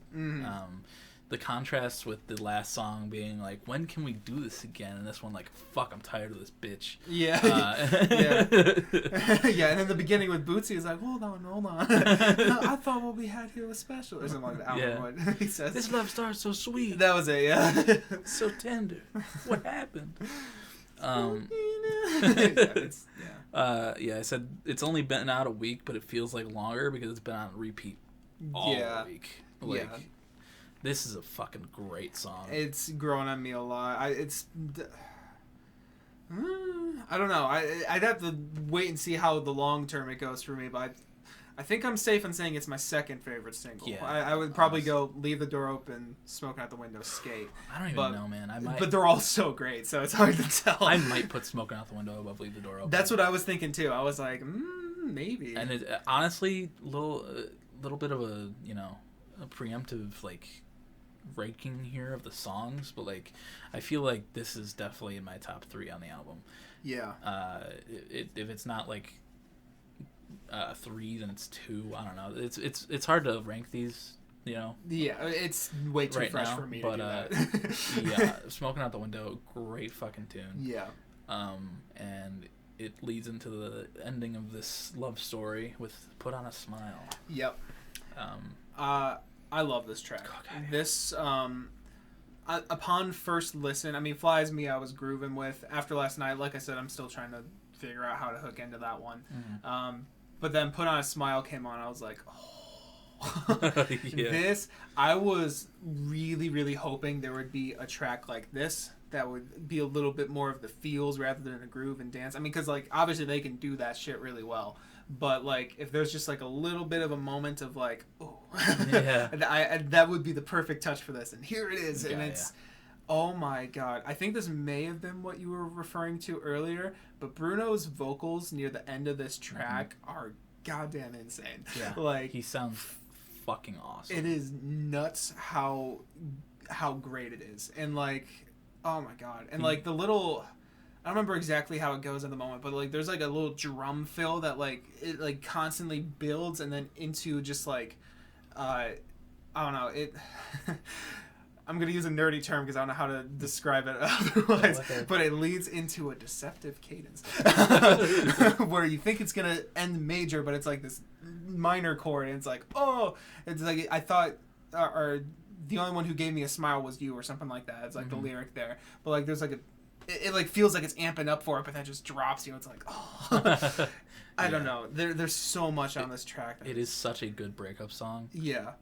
A: the contrast with the last song being like, when can we do this again? And this one, like, fuck, I'm tired of this bitch.
B: Yeah. Yeah. Yeah, and in the beginning with Bootsy, he's like, hold on. I thought what we had here was special. Or something like that. I don't know what he says.
A: This love started so sweet.
B: That was it, yeah.
A: So tender. What happened? I said it's only been out a week, but it feels like longer because it's been on repeat all week. Like, this is a fucking great song.
B: It's growing on me a lot. I don't know. I'd have to wait and see how the long term it goes for me, but I think I'm safe in saying it's my second favorite single.
A: Yeah,
B: I would probably go Leave the Door Open, Smoking Out the Window, Skate.
A: I don't even know, man. I might,
B: but they're all so great, so it's hard to tell.
A: I might put Smoking Out the Window above Leave the Door Open.
B: That's what I was thinking too. I was like, maybe.
A: And it, honestly, little bit of a preemptive like ranking here of the songs, but like I feel like this is definitely in my top 3 on the album.
B: Yeah.
A: If it's not like 3, then it's 2. I don't know. It's hard to rank these. Yeah,
B: it's way too fresh for me to do that.
A: Yeah, Smoking Out the Window, great fucking tune.
B: Yeah.
A: And it leads into the ending of this love story with Put on a Smile.
B: Yep. I love this track. Okay. This, upon first listen, I mean, Fly As Me I was grooving with. After last night, like I said, I'm still trying to figure out how to hook into that one. Mm-hmm. But then Put on a Smile came on, I was like, This, I was really, really hoping there would be a track like this that would be a little bit more of the feels rather than a groove and dance. I mean, because, like, obviously they can do that shit really well. But, like, if there's just, like, a little bit of a moment of, like, oh, that would be the perfect touch for this. And here it is. And it's, oh, my God. I think this may have been what you were referring to earlier. But Bruno's vocals near the end of this track are goddamn insane. Yeah. Like,
A: he sounds fucking awesome.
B: It is nuts how great it is. And, like, oh, my God. And, like, the little... I don't remember exactly how it goes at the moment, but like there's like a little drum fill that like it like constantly builds and then into just like I don't know, it I'm gonna use a nerdy term because I don't know how to describe it otherwise, but it leads into a deceptive cadence where you think it's gonna end major, but it's like this minor chord and it's like, oh, it's like I thought or the only one who gave me a smile was you or something like that. It's like the lyric there, but like there's like a it like feels like it's amping up for it, but then just drops you. It's like, oh, I don't know. There's so much on this track.
A: It is such a good breakup song.
B: Yeah.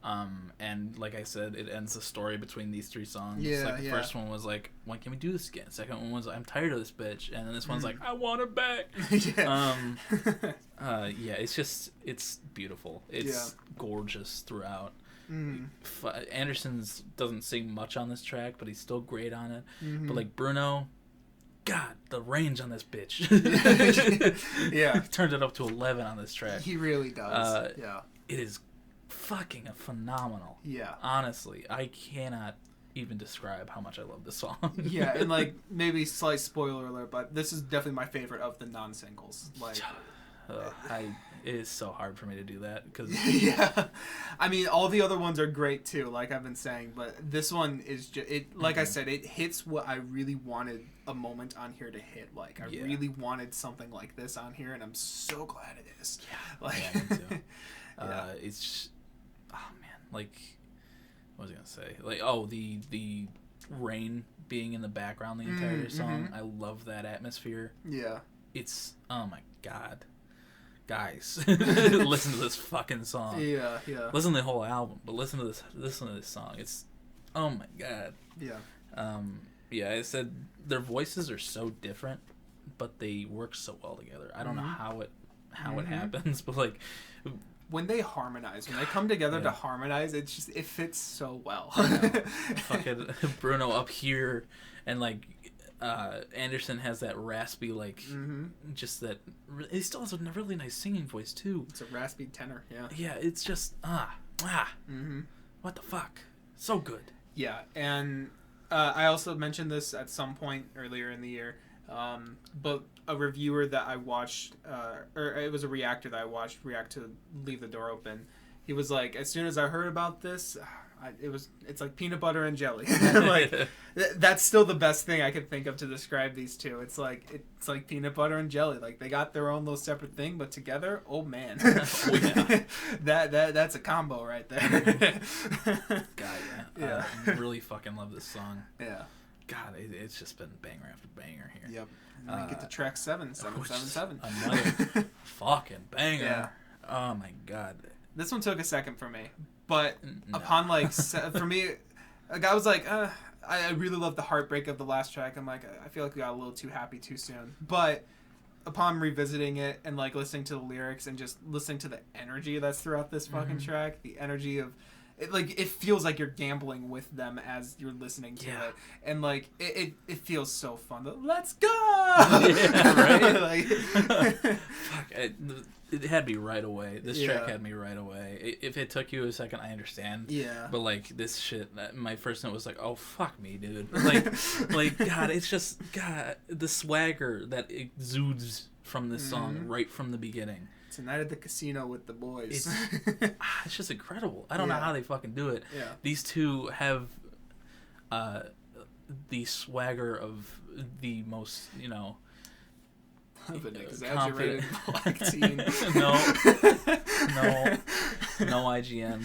A: And like I said, it ends the story between these 3 songs.
B: Yeah.
A: Like the first one was like, when can we do this again? Second one was I'm tired of this bitch, and then this one's like, I want her back. It's beautiful. It's gorgeous throughout. Anderson's doesn't sing much on this track, but he's still great on it. But like Bruno, God, the range on this bitch.
B: Yeah.
A: He turned it up to 11 on this track.
B: He really does.
A: It is fucking phenomenal.
B: Yeah.
A: Honestly, I cannot even describe how much I love this song.
B: Yeah, and like maybe slight spoiler alert, but this is definitely my favorite of the non-singles. Like
A: it is so hard for me to do that because
B: yeah, I mean all the other ones are great too, like I've been saying, but this one is just it. Like I said, it hits what I really wanted a moment on here to hit. Like I really wanted something like this on here, and I'm so glad it is.
A: Yeah,
B: like
A: me too. It's just, oh man, like what was I gonna say? Like the rain being in the background the entire song. I love that atmosphere.
B: Yeah,
A: it's oh my God. Guys, listen to this fucking song.
B: Yeah.
A: Listen to the whole album, but listen to this song. It's, oh my God.
B: Yeah.
A: I said their voices are so different, but they work so well together. I don't know how it happens, but like
B: when they harmonize, when they come together to harmonize, it fits so well.
A: Fucking Bruno up here, and like. Anderson has that raspy, like, just that. He still has a really nice singing voice too.
B: It's a raspy tenor, yeah.
A: Yeah, it's just what the fuck, so good.
B: Yeah, and I also mentioned this at some point earlier in the year, but a reviewer that I watched, or it was a reactor that I watched react to Leave the Door Open. He was like, as soon as I heard about this, It's like peanut butter and jelly. Like that's still the best thing I could think of to describe these two. It's like peanut butter and jelly. Like they got their own little separate thing, but together, oh man,
A: oh, yeah.
B: that's a combo right there.
A: God, yeah. I really fucking love this song.
B: Yeah.
A: God, it's just been banger after banger here.
B: Yep. And then we get to track 777.
A: Another fucking banger.
B: Yeah.
A: Oh my god.
B: This one took a second for me, but
A: No.
B: upon for me, a guy was like, I really love the heartbreak of the last track. I'm like, I feel like we got a little too happy too soon. But upon revisiting it and like listening to the lyrics and just listening to the energy that's throughout this fucking track, the energy of it, like it feels like you're gambling with them as you're listening to it, and like it feels so fun. Let's go!
A: Yeah, right.
B: Like,
A: fuck, it had me right away. This track had me right away. If it took you a second, I understand.
B: Yeah.
A: But like this shit, my first note was like, "Oh fuck me, dude!" Like God, it's just God, the swagger that exudes from this song right from the beginning.
B: Tonight at the casino with the boys.
A: It's just incredible. I don't know how they fucking do it.
B: Yeah.
A: These two have the swagger of the most,
B: Of an exaggerated black teen.
A: no IGN.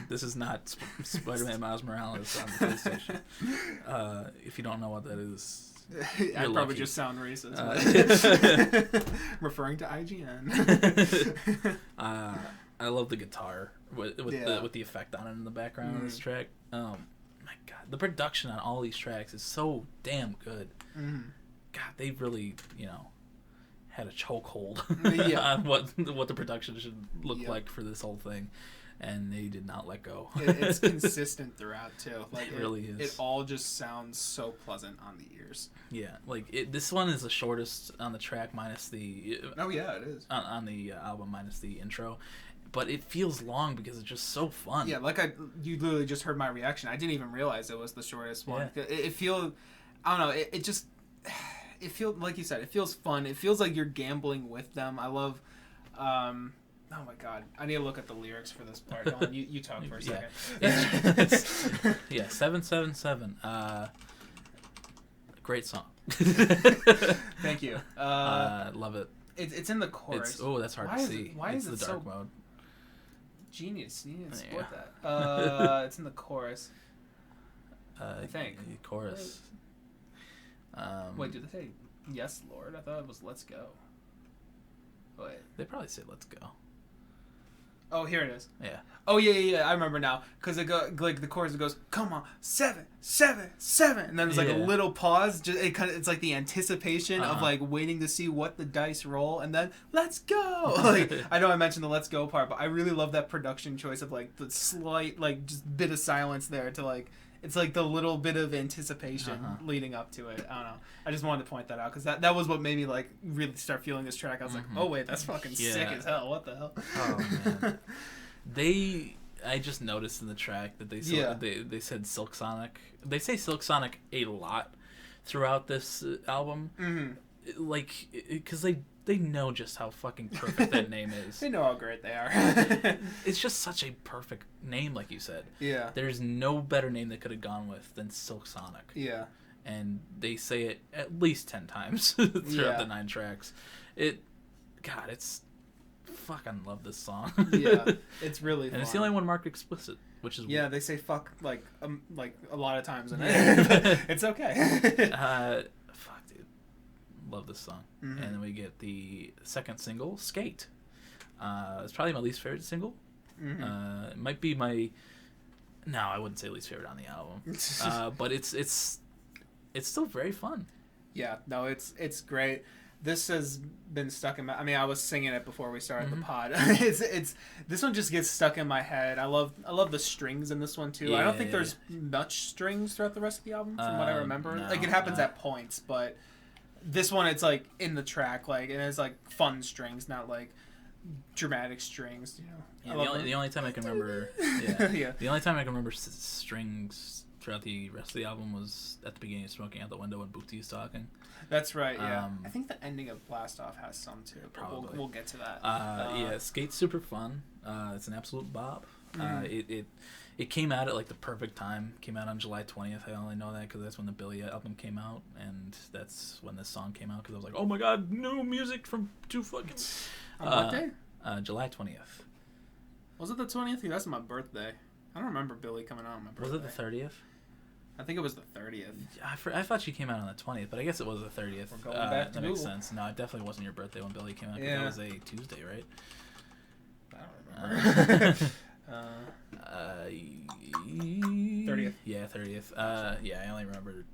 A: This is not Spider-Man Miles Morales on the PlayStation. If you don't know what that is,
B: I probably
A: lucky.
B: just sound racist. Referring to IGN.
A: I love the guitar with the effect on it in the background of this track. My God, the production on all these tracks is so damn good. God, they really, had a chokehold on what the production should look like for this whole thing, and they did not let go.
B: It's consistent throughout too. Like
A: it really is.
B: It all just sounds so pleasant on the ears.
A: Yeah, like this one is the shortest on the track minus the.
B: Oh yeah, it is
A: on the album minus the intro. But it feels long because it's just so fun.
B: Yeah, like you literally just heard my reaction. I didn't even realize it was the shortest one.
A: Yeah.
B: It feels, I don't know. It just, it feels like you said. It feels fun. It feels like you're gambling with them. I love. Oh my God, I need to look at the lyrics for this part. Colin, you talk for a second.
A: Yeah, 777. Great song.
B: Thank you.
A: Love it.
B: It's in the chorus.
A: That's hard to see.
B: Why
A: it's
B: is it
A: the dark
B: so
A: mode.
B: Genius. You need to split that. It's in the chorus. I think.
A: Chorus.
B: Wait, did they say yes, Lord? I thought it was let's go. Wait.
A: They probably say let's go.
B: Oh, here it is.
A: Yeah.
B: Oh yeah. I remember now. Because like the chorus goes, "Come on, 7, 7, 7," and then there's like a little pause. It's like the anticipation of like waiting to see what the dice roll, and then let's go. Like I know I mentioned the let's go part, but I really love that production choice of like the slight like just bit of silence there to like. It's like the little bit of anticipation leading up to it. I don't know. I just wanted to point that out because that was what made me like really start feeling this track. I was like, oh wait, that's fucking sick as hell. What the hell?
A: Oh man. I just noticed in the track that they said Silksonic. They say Silksonic a lot throughout this album. Like because they know just how fucking perfect that name is.
B: They know how great they are.
A: It's just such a perfect name, like you said.
B: Yeah.
A: There's no better name they could have gone with than Silksonic.
B: Yeah.
A: And they say it at least 10 times throughout the 9 tracks. It's fucking love this song.
B: Yeah, it's really fun.
A: And it's the only one marked explicit, which is
B: weird. They say fuck like a lot of times in it. But it's okay.
A: Fuck, dude. Love this song. And then we get the second single, Skate. It's probably my least favorite single. It might be my... No, I wouldn't say least favorite on the album. But it's still very fun.
B: Yeah, no, it's great. This has been stuck in my... I mean, I was singing it before we started the pod. It's this one just gets stuck in my head. I love the strings in this one too. I don't think there's much strings throughout the rest of the album, from what I remember.
A: No,
B: like it happens at points, but this one it's like in the track, like, and it's like fun strings, not like dramatic strings. You know.
A: Yeah, the only time I can remember.
B: Yeah.
A: The only time I can remember strings throughout the rest of the album was at the beginning of Smoking Out the Window when Bootsy is talking.
B: That's right, yeah. I think the ending of Blast Off has some too.
A: Probably.
B: We'll get to that.
A: Yeah, Skate's super fun. It's an absolute bop. It came out at like the perfect time. Came out on July 20th. I only know that because that's when the Billy album came out, and that's when this song came out. Because I was like, oh my god, new music from two fucking.
B: On what day?
A: July 20th.
B: Was it the 20th? That's my birthday. I don't remember Billy coming out on my birthday.
A: Was it the 30th?
B: I think it was the 30th.
A: I thought she came out on the 20th, but I guess it was the 30th.
B: We're going back to
A: that makes
B: Google.
A: sense. No, it definitely wasn't your birthday when Billy came out.
B: Yeah.
A: That was a Tuesday, right?
B: I don't remember. 30th.
A: Yeah, 30th. Yeah, I only remember.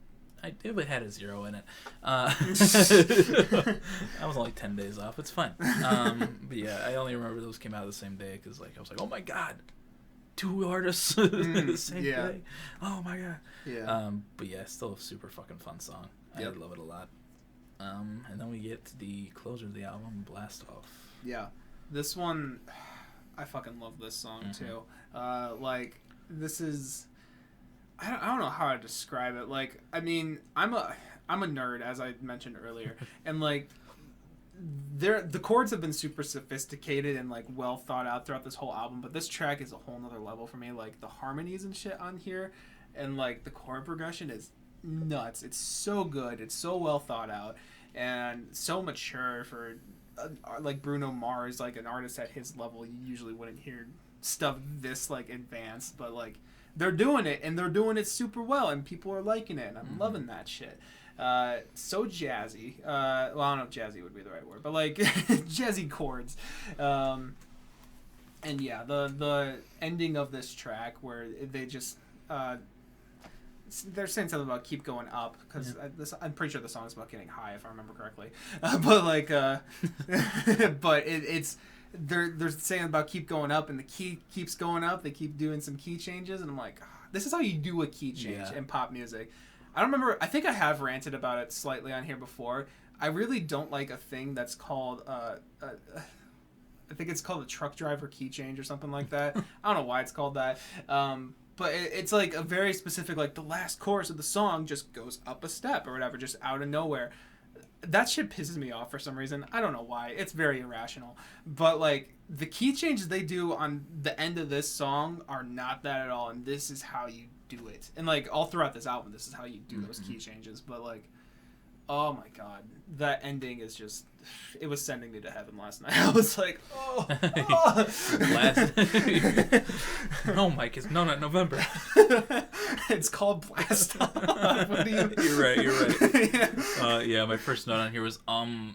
A: It had a 0 in it. I was only 10 days off. It's fine. But yeah, I only remember those came out the same day because I was like, oh my god, 2 artists the same day. Oh my god.
B: Yeah.
A: But yeah, still a super fucking fun song.
B: Yep.
A: I love it a lot. And then we get to the closer of the album, Blast Off.
B: Yeah. This one, I fucking love this song too. Like, this is, I don't know how to describe it. Like, I mean, I'm a nerd, as I mentioned earlier, and like, the chords have been super sophisticated and like well thought out throughout this whole album, but this track is a whole nother level for me. Like, the harmonies and shit on here, and like the chord progression is nuts. It's so good. It's so well thought out and so mature for like Bruno Mars, like an artist at his level. You usually wouldn't hear stuff this like advanced, but like they're doing it, and they're doing it super well, and people are liking it, and I'm loving that shit. So jazzy. Well, I don't know if jazzy would be the right word, but like jazzy chords. And yeah, the ending of this track where they just they're saying something about keep going up, because I'm pretty sure the song's about getting high if I remember correctly. But like, but it's they're saying about keep going up, and the key keeps going up. They keep doing some key changes, and I'm like, this is how you do a key change in pop music. I don't remember. I think I have ranted about it slightly on here before. I really don't like a thing that's called I think it's called a truck driver key change or something like that. I don't know why it's called that. But it's like a very specific, like the last chorus of the song just goes up a step or whatever, just out of nowhere. That shit pisses me off for some reason. I don't know why. It's very irrational. But like the key changes they do on the end of this song are not that at all. And this is how you do it. And like all throughout this album, this is how you do those key changes. But like, oh my god, that ending is just, it was sending me to heaven last night. I was like, oh.
A: No, Mike, it's not November.
B: It's called Blast Off. What do you...
A: You're right. Yeah, my first note on here was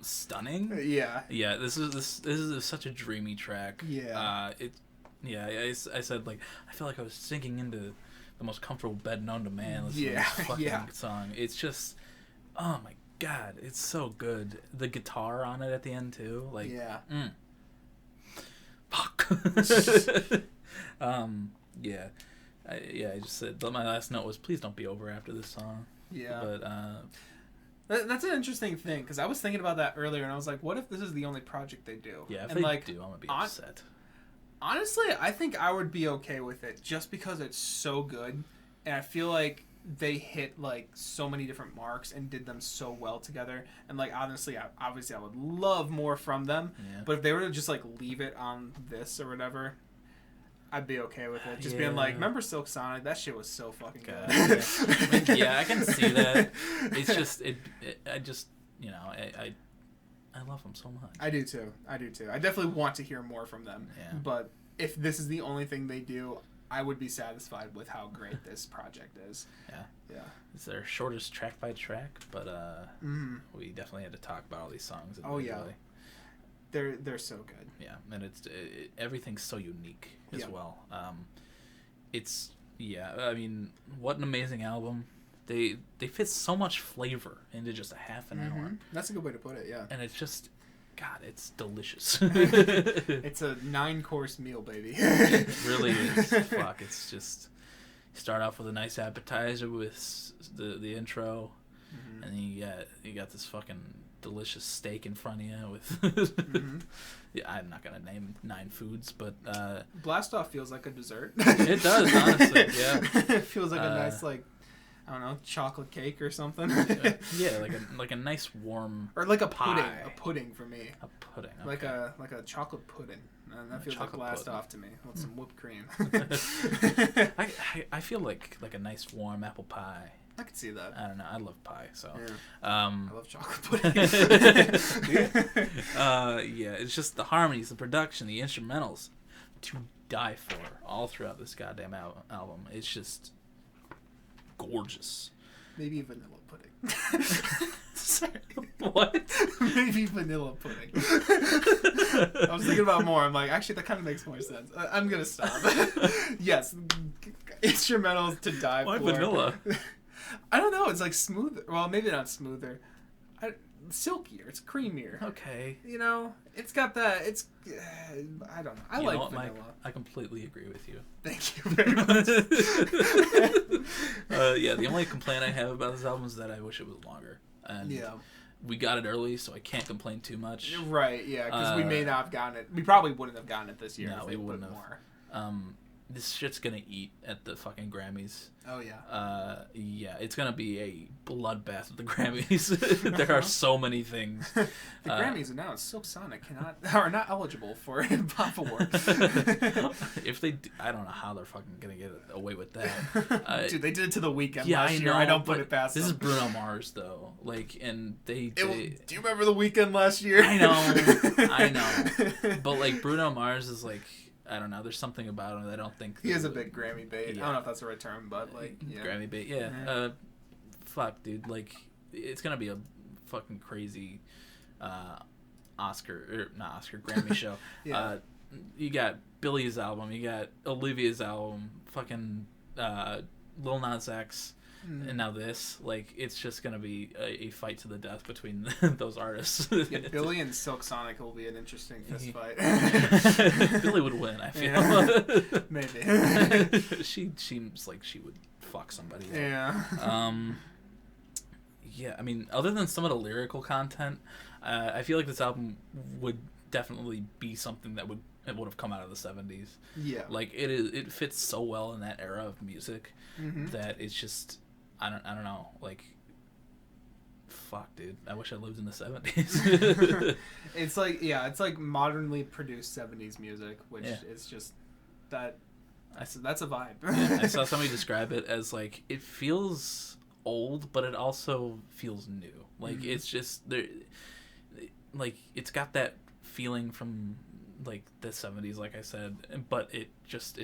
A: stunning.
B: Yeah.
A: Yeah, this is such a dreamy track.
B: Yeah.
A: I said, like, I feel like I was sinking into the most comfortable bed known to man listening to this fucking song. It's just, oh my god, it's so good. The guitar on it at the end too, like, fuck. I just said, my last note was, please don't be over after this song. Yeah. But
B: that's an interesting thing, because I was thinking about that earlier, and I was like, what if this is the only project they do?
A: Yeah, if they do, I'm gonna be upset.
B: Honestly, I think I would be okay with it, just because it's so good, and I feel like they hit like so many different marks and did them so well together. And like, obviously I would love more from them. Yeah. But if they were to just like leave it on this or whatever, I'd be okay with it. Just being like, remember Silksonic? That shit was so fucking good.
A: Yeah, I can see that. It's just I just, you know, I love them so much.
B: I do too. I definitely want to hear more from them. Yeah. But if this is the only thing they do, I would be satisfied with how great this project is. Yeah.
A: It's their shortest track by track, but we definitely had to talk about all these songs.
B: They're so good.
A: Yeah, and everything's so unique as well. I mean, what an amazing album. They fit so much flavor into just a half an hour.
B: That's a good way to put it. Yeah.
A: And it's just, God, it's delicious.
B: It's a 9-course meal, baby.
A: It really is. Fuck, it's just, start off with a nice appetizer with the intro, and then you got this fucking delicious steak in front of you with yeah, I'm not gonna name 9 foods, but
B: Blast Off feels like a dessert.
A: It does, honestly. Yeah.
B: It feels like a nice, like, I don't know, chocolate cake or something.
A: Yeah, like a nice warm,
B: or like a
A: pie.
B: pudding for me.
A: A pudding, okay.
B: Like a chocolate pudding. And that feels like blast off to me with some whipped cream.
A: I feel like a nice warm apple pie.
B: I can see that.
A: I don't know. I love pie, so.
B: Yeah.
A: I
B: love chocolate pudding.
A: Yeah, it's just the harmonies, the production, the instrumentals, to die for all throughout this goddamn album. It's just gorgeous.
B: Maybe vanilla pudding. Sorry.
A: What?
B: Maybe vanilla pudding. I was thinking about more. I'm like, actually, that kind of makes more sense. I'm gonna stop. Yes, instrumentals to die
A: Why
B: for.
A: Why vanilla?
B: I don't know. It's like smoother. Well, maybe not smoother. Silkier. It's creamier.
A: Okay.
B: You know, it's got that. It's. I don't know. I like vanilla.
A: Mike, I completely agree with you.
B: Thank you very much.
A: Yeah, the only complaint I have about this album is that I wish it was longer. And
B: yeah.
A: We got it early, so I can't complain too much.
B: Right. Yeah, because we may not have gotten it. We probably wouldn't have gotten it this year.
A: No,
B: if
A: we
B: they
A: wouldn't
B: put
A: have.
B: More.
A: This shit's gonna eat at the fucking Grammys.
B: Oh yeah.
A: Yeah, it's gonna be a bloodbath at the Grammys. There are so many things.
B: The Grammys announced Silksonic are not eligible for a pop award.
A: If they, I don't know how they're fucking gonna get away with that.
B: Dude, they did it to The Weeknd
A: yeah,
B: last year. I don't put it past
A: this
B: them.
A: is Bruno Mars though. Like, and they.
B: Do you remember The Weeknd last year?
A: I know. But like Bruno Mars is like. I don't know. There's something about him that I don't think...
B: He is a big Grammy bait.
A: Yeah.
B: I don't know if that's the right term, but like... Yeah.
A: Grammy bait, yeah.
B: Mm-hmm.
A: Fuck, dude. Like, it's going to be a fucking crazy Grammy show.
B: Yeah.
A: You got Billy's album. You got Olivia's album. Fucking Lil Nas X. And now this, like, it's just gonna be a fight to the death between those artists.
B: Yeah, Billy and Silksonic will be an interesting fist fight.
A: Billy would win, I feel.
B: Yeah. Maybe.
A: She seems like she would fuck somebody.
B: Yeah.
A: Yeah, I mean, other than some of the lyrical content, I feel like this album would definitely be something that would have come out of the 70s.
B: Yeah.
A: Like it fits so well in that era of music that it's just. I don't know, like, fuck, dude. I wish I lived in the 70s.
B: It's like modernly produced 70s music, which is just that's a vibe.
A: Yeah, I saw somebody describe it as, like, it feels old, but it also feels new. Like, it's just, there, like, it's got that feeling from, like, the 70s, like I said, but it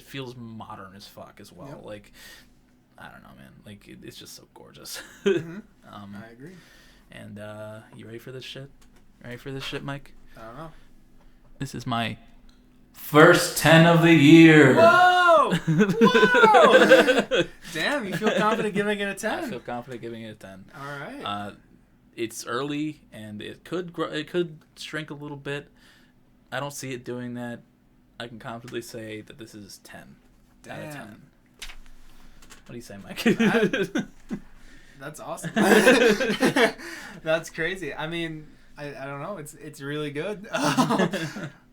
A: feels modern as fuck as well. Yep. Like, I don't know, man. Like, it's just so gorgeous.
B: I agree.
A: And you ready for this shit? Ready for this shit, Mike?
B: I don't know.
A: This is my first 10 of the year.
B: Whoa! Whoa! Damn, you feel confident giving it a 10?
A: I feel confident giving it a 10.
B: All right.
A: It's early, and it could shrink a little bit. I don't see it doing that. I can confidently say that this is 10 out of 10. What do you say, Mike?
B: That's awesome. That's crazy. I mean, I don't know. It's really good.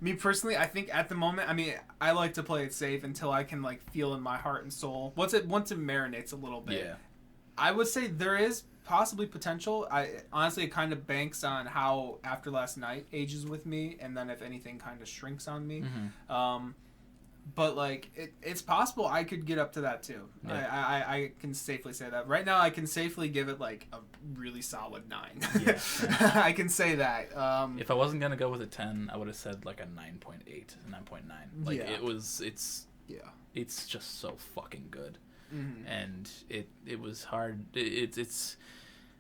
B: Me personally, I think at the moment, I mean, I like to play it safe until I can like feel in my heart and soul. Once it marinates a little bit. Yeah. I would say there is possibly potential. Honestly, it kind of banks on how After Last Night ages with me, and then if anything kind of shrinks on me. But like it's possible I could get up to that too. Yeah. I can safely say that. Right now I can safely give it like a really solid 9. Yeah. I can say that.
A: If I wasn't gonna go with a 10, I would have said like a 9.8, 9.9. Like it's just so fucking good. And it was hard. It's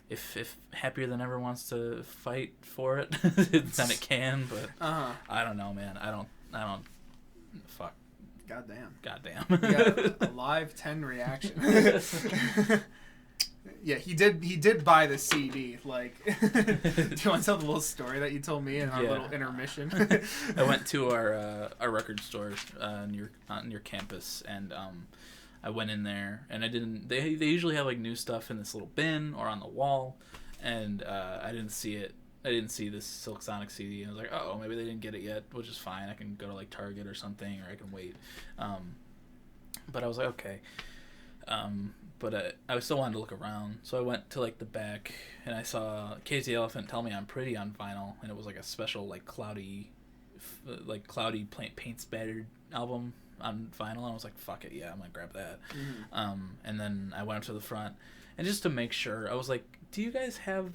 A: if Happier Than Ever wants to fight for it, then it can. But I don't know, man. I don't. Fuck. Goddamn.
B: We got a live 10 reaction. Yeah, he did buy the CD. Like, do you want to tell the little story that you told me in our little intermission?
A: I went to our record store near campus, and I went in there, and I didn't. They usually have like new stuff in this little bin or on the wall, and I didn't see it. I didn't see this Silksonic CD, and I was like, oh, maybe they didn't get it yet, which is fine. I can go to like Target or something, or I can wait. But I was like, okay. But I still wanted to look around, so I went to like the back, and I saw Casey Elephant Tell Me I'm Pretty on vinyl, and it was like a special like cloudy like cloudy paint spattered album on vinyl, and I was like, fuck it, yeah, I'm gonna grab that. And then I went up to the front, and just to make sure, I was like, do you guys have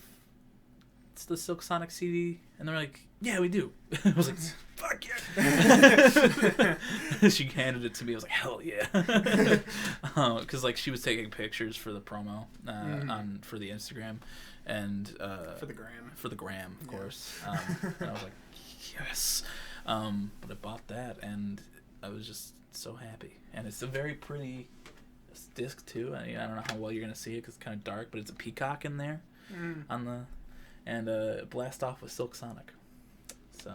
A: the Silksonic CD? And they're like, yeah, we do. I was like, fuck yeah. She handed it to me. I was like, hell yeah. Because like she was taking pictures for the promo for the Instagram, and
B: for the gram,
A: of course. And I was like, yes. But I bought that, and I was just so happy. And it's a very pretty disc too. I don't know how well you're gonna see it because it's kind of dark, but it's a peacock in there on the, and blast off with Silksonic. So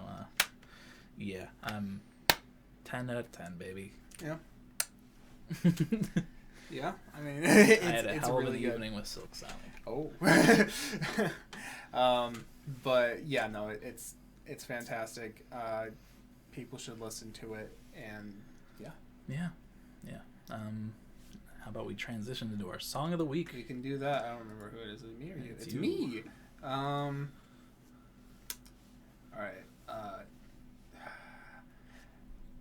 A: yeah, I'm 10 out of 10, baby.
B: Yeah. Yeah, I mean,
A: I had a hell of an evening with Silksonic.
B: Oh. But yeah, no, it's fantastic. People should listen to it, and
A: yeah. How about we transition into our song of the week?
B: We can do that. I don't remember who it is. Is it me or you? It's
A: you.
B: Me. All right.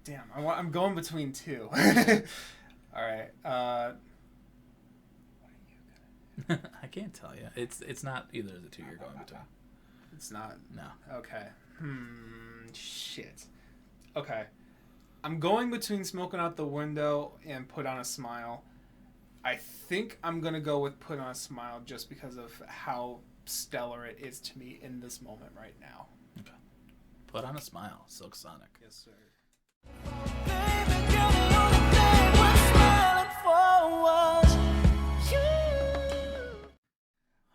B: Damn, I'm going between two. All right. What are you gonna?
A: I can't tell you. It's not either of the two you're going between.
B: It's not.
A: No.
B: Okay. Shit. Okay. I'm going between Smoking Out the Window and Put on a Smile. I think I'm gonna go with Put on a Smile just because of how stellar it is to me in this moment right now.
A: Okay. Put on a Smile, Silksonic.
B: Yes, sir.
C: Baby, you're the only thing we're smiling for was you.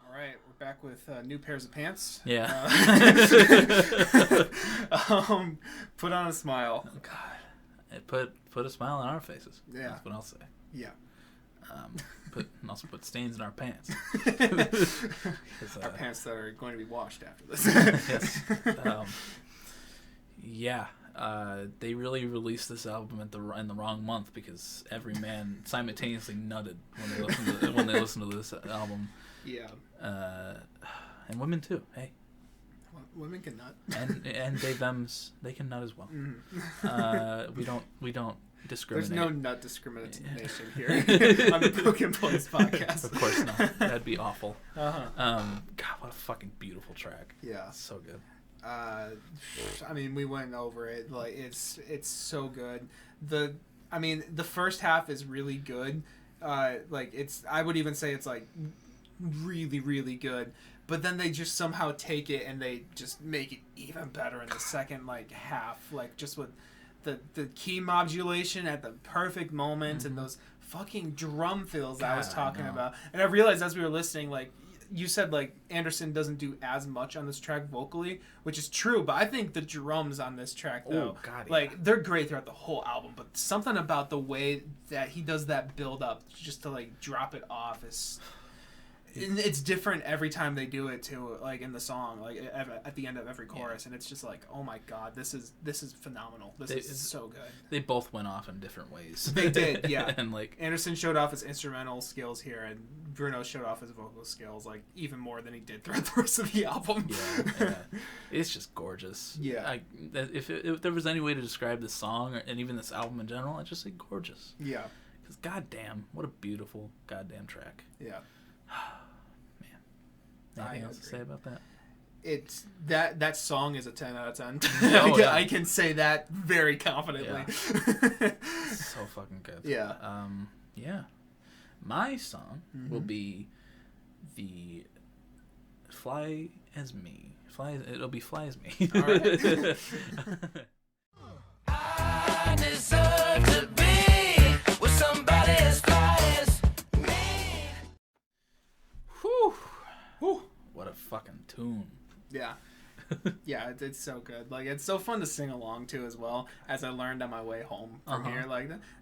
B: All right, we're back with new pairs of pants.
A: Yeah.
B: Put on a Smile.
A: Oh, God. It put a smile on our faces.
B: Yeah.
A: That's what I'll say.
B: Yeah.
A: And also put stains in our pants.
B: Our pants that are going to be washed after this.
A: Yes. Yeah. They really released this album in the wrong month because every man simultaneously nutted when they listened to this album.
B: Yeah.
A: And women too. Hey.
B: Women can nut.
A: And they thems, they can nut as well. We don't discriminate.
B: There's no nut discrimination here on the BrokeN Boys podcast.
A: Of course not. That'd be awful.
B: Uh-huh.
A: God, what a fucking beautiful track.
B: Yeah.
A: So good.
B: I mean, we went over it. Like, it's so good. The first half is really good. I would even say it's like really, really good. But then they just somehow take it and they just make it even better in the second half, just with the key modulation at the perfect moment and those fucking drum fills that I was talking about. And I realized as we were listening, you said Anderson doesn't do as much on this track vocally, which is true, but I think the drums on this track though, they're great throughout the whole album, but something about the way that he does that build up just to drop it off is it's different every time they do it too, in the song, at the end of every chorus, and it's just oh my god, this is phenomenal. This is so good.
A: They both went off in different ways.
B: They did, yeah.
A: And
B: Anderson showed off his instrumental skills here, and Bruno showed off his vocal skills even more than he did throughout the rest of the album.
A: Yeah. It's just gorgeous.
B: Yeah.
A: If there was any way to describe this song and even this album in general, I'd just say gorgeous.
B: Yeah.
A: Because goddamn, what a beautiful goddamn track.
B: Yeah.
A: Anything else to say about that?
B: It's that song is a 10 out of 10.
A: Oh, yeah.
B: I can say that very confidently.
A: Yeah. So fucking good.
B: Yeah.
A: Yeah. My song will be the Fly As Me. It'll be Fly As Me.
B: All right.
C: I deserve to be with somebody as fly as me.
A: Whew. What a fucking tune.
B: Yeah. Yeah, it's so good. It's so fun to sing along to as well, as I learned on my way home from here.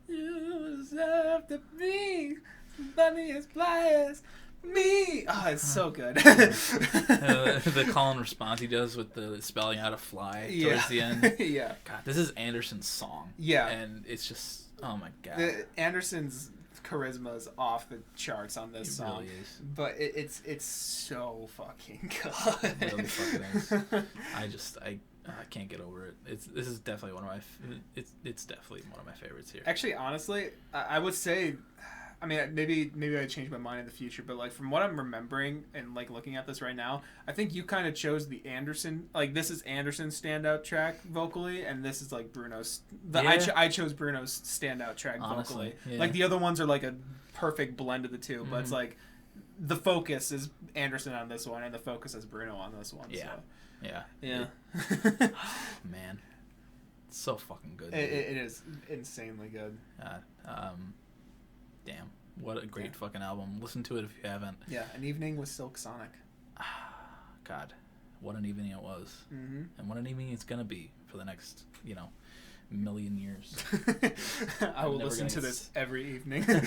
B: You deserve to be somebody as fly as me. Oh, it's so good.
A: The Colin response he does with the spelling out of fly towards the end.
B: Yeah.
A: God, this is Anderson's song.
B: Yeah.
A: And it's just, oh my god.
B: Anderson's charisma is off the charts on this song.
A: Really is.
B: But it's so fucking good.
A: It really fucking is. I can't get over it. This is definitely one of my it's definitely one of my favorites here.
B: Actually, honestly, I would say, I mean, maybe I change my mind in the future, but like from what I'm remembering and like looking at this right now, I think you kind of chose the Anderson. Like this is Anderson's standout track vocally, and this is like Bruno's. I chose Bruno's standout track
A: Honestly,
B: vocally.
A: yeah.
B: Like the other ones are like a perfect blend of the two, but it's like the focus is Anderson on this one, and the focus is Bruno on this one.
A: Yeah.
B: So.
A: Yeah. Man, it's so fucking good.
B: It is insanely good.
A: Damn, what a great fucking album. Listen to it if you haven't.
B: Yeah, An Evening with Silksonic.
A: God, what an evening it was.
B: Mm-hmm.
A: And what an evening it's gonna be for the next, million years.
B: I will listen to this every evening.
A: I'm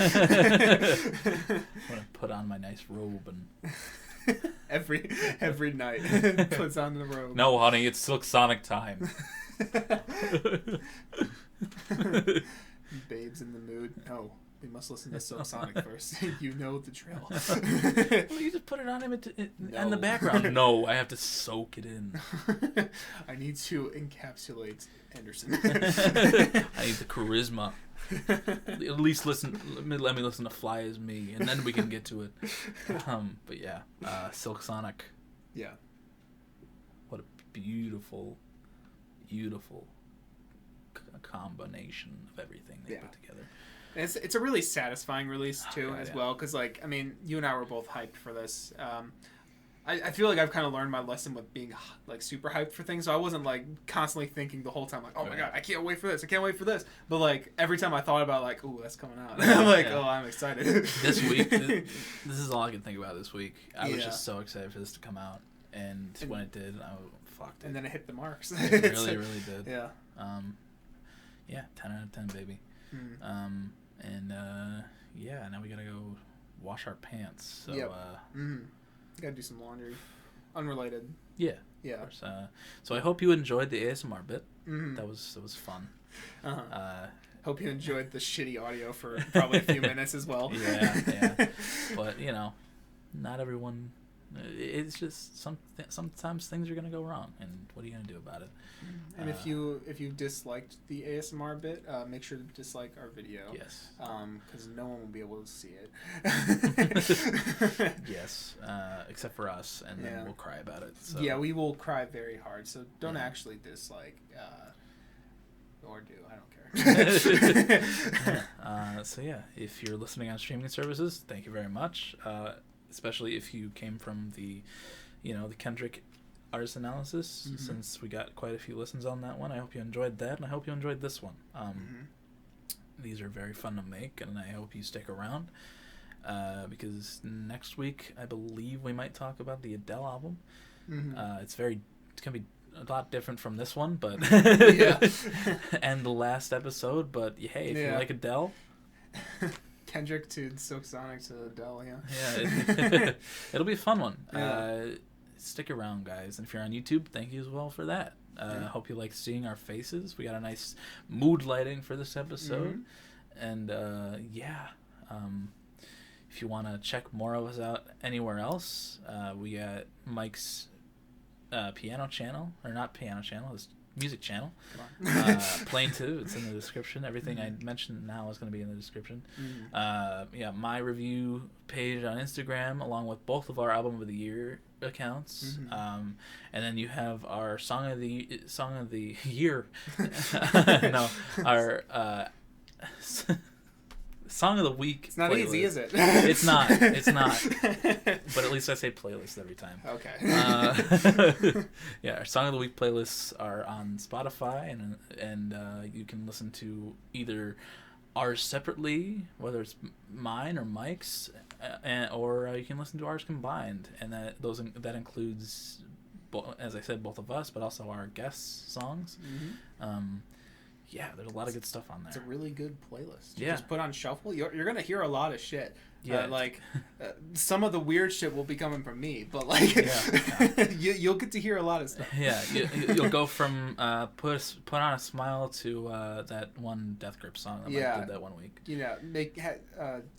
A: gonna put on my nice robe and
B: every night puts on the robe.
A: no, honey, it's Silksonic time.
B: Babes in the mood. No, we must listen to Silksonic first. You know the drill.
A: Well, you just put it on him in the background. No, I have to soak it in.
B: I need to encapsulate Anderson.
A: I need the charisma. At least let me listen to Fly As Me, and then we can get to it. But yeah, Silksonic.
B: Yeah.
A: What a beautiful combination of everything they put together.
B: And it's a really satisfying release too,
A: Okay,
B: as
A: yeah.
B: well, because like I mean, you and I were both hyped for this. I feel like I've kind of learned my lesson with being like super hyped for things, so I wasn't like constantly thinking the whole time like, oh my god, I can't wait for this, I can't wait for this. But like every time I thought about like, ooh, that's coming out, I'm like, oh, I'm excited.
A: This week, this is all I can think about this week. I was
B: Yeah.
A: just so excited for this to come out, and when it did, I fucked it.
B: And then it hit the marks.
A: It really did.
B: Yeah.
A: Yeah, 10 out of 10, baby.
B: Mm.
A: Yeah, now we gotta go wash our pants. So,
B: Yep. Gotta do some laundry. Unrelated.
A: yeah.
B: Yeah.
A: Of course. So I hope you enjoyed the ASMR bit.
B: Mm-hmm.
A: That was fun.
B: Uh-huh. Hope you enjoyed the shitty audio for probably a few minutes as well.
A: Yeah. But not everyone. It's just sometimes things are gonna go wrong, and what are you gonna do about it?
B: And if you disliked the ASMR bit, make sure to dislike our video.
A: Yes.
B: Because no one will be able to see it.
A: Yes. Except for us, and then we'll cry about it. So.
B: Yeah, we will cry very hard. So don't actually dislike, or do. I don't care.
A: So yeah, if you're listening on streaming services, thank you very much. Especially if you came from the Kendrick artist analysis, since we got quite a few listens on that one. I hope you enjoyed that, and I hope you enjoyed this one. These are very fun to make, and I hope you stick around, because next week I believe we might talk about the Adele album. It's gonna be a lot different from this one, but and the last episode. But hey, if you like Adele.
B: Kendrick to Silksonic to Adele,
A: Yeah, it'll be a fun one.
B: Yeah.
A: Stick around, guys. And if you're on YouTube, thank you as well for that. Hope you like seeing our faces. We got a nice mood lighting for this episode. And if you want to check more of us out anywhere else, we got Mike's piano channel, or not piano channel, his music channel. Playing too. It's in the description. Everything I mentioned now is going to be in the description. My review page on Instagram, along with both of our album of the year accounts. And then you have our song of the year. No, our song of the week.
B: It's not
A: playlist.
B: easy, is it?
A: It's not. But at least I say playlist every time.
B: Okay.
A: Our song of the week playlists are on Spotify, and you can listen to either ours separately, whether it's mine or Mike's, or you can listen to ours combined, and that includes, as I said, both of us, but also our guest songs. There's a lot of good stuff on there.
B: It's a really good playlist.
A: Yeah.
B: Just put on shuffle. You're gonna hear a lot of shit.
A: Yeah.
B: Some of the weird shit will be coming from me, but like, you'll get to hear a lot of stuff.
A: Yeah, you'll go from put on a smile to that one Death Grip song that Mike did that one week.
B: You know,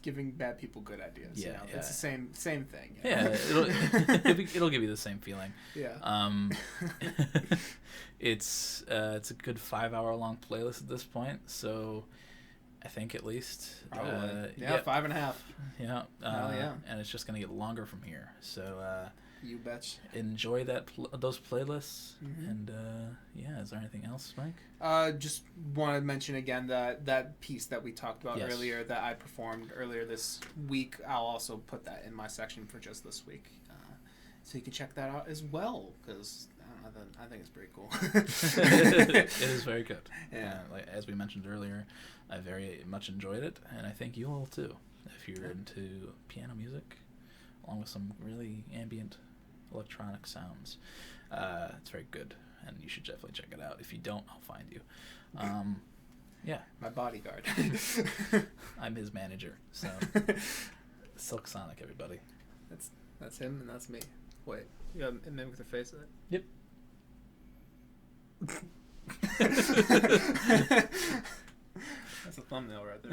B: giving bad people good ideas.
A: Yeah,
B: you know? It's the same thing. You know?
A: Yeah, it'll give you the same feeling.
B: Yeah.
A: It's a good 5-hour-long playlist at this point, so I think at least.
B: Probably. 5.5.
A: Yeah.
B: Yeah.
A: And it's just gonna get longer from here. So.
B: You betch.
A: Enjoy those playlists, and is there anything else, Mike?
B: Just want to mention again that piece that we talked about earlier that I performed earlier this week. I'll also put that in my section for just this week, so you can check that out as well, because I think it's pretty cool.
A: It is very good.
B: Yeah.
A: Like as we mentioned earlier, I very much enjoyed it, and I think you will too, if you're into piano music, along with some really ambient electronic sounds. It's very good, and you should definitely check it out. If you don't, I'll find you.
B: My bodyguard.
A: I'm his manager, so Silksonic, everybody.
B: That's him and that's me. Wait, you got a mimic the face of it?
A: Yep.
B: That's a thumbnail right there.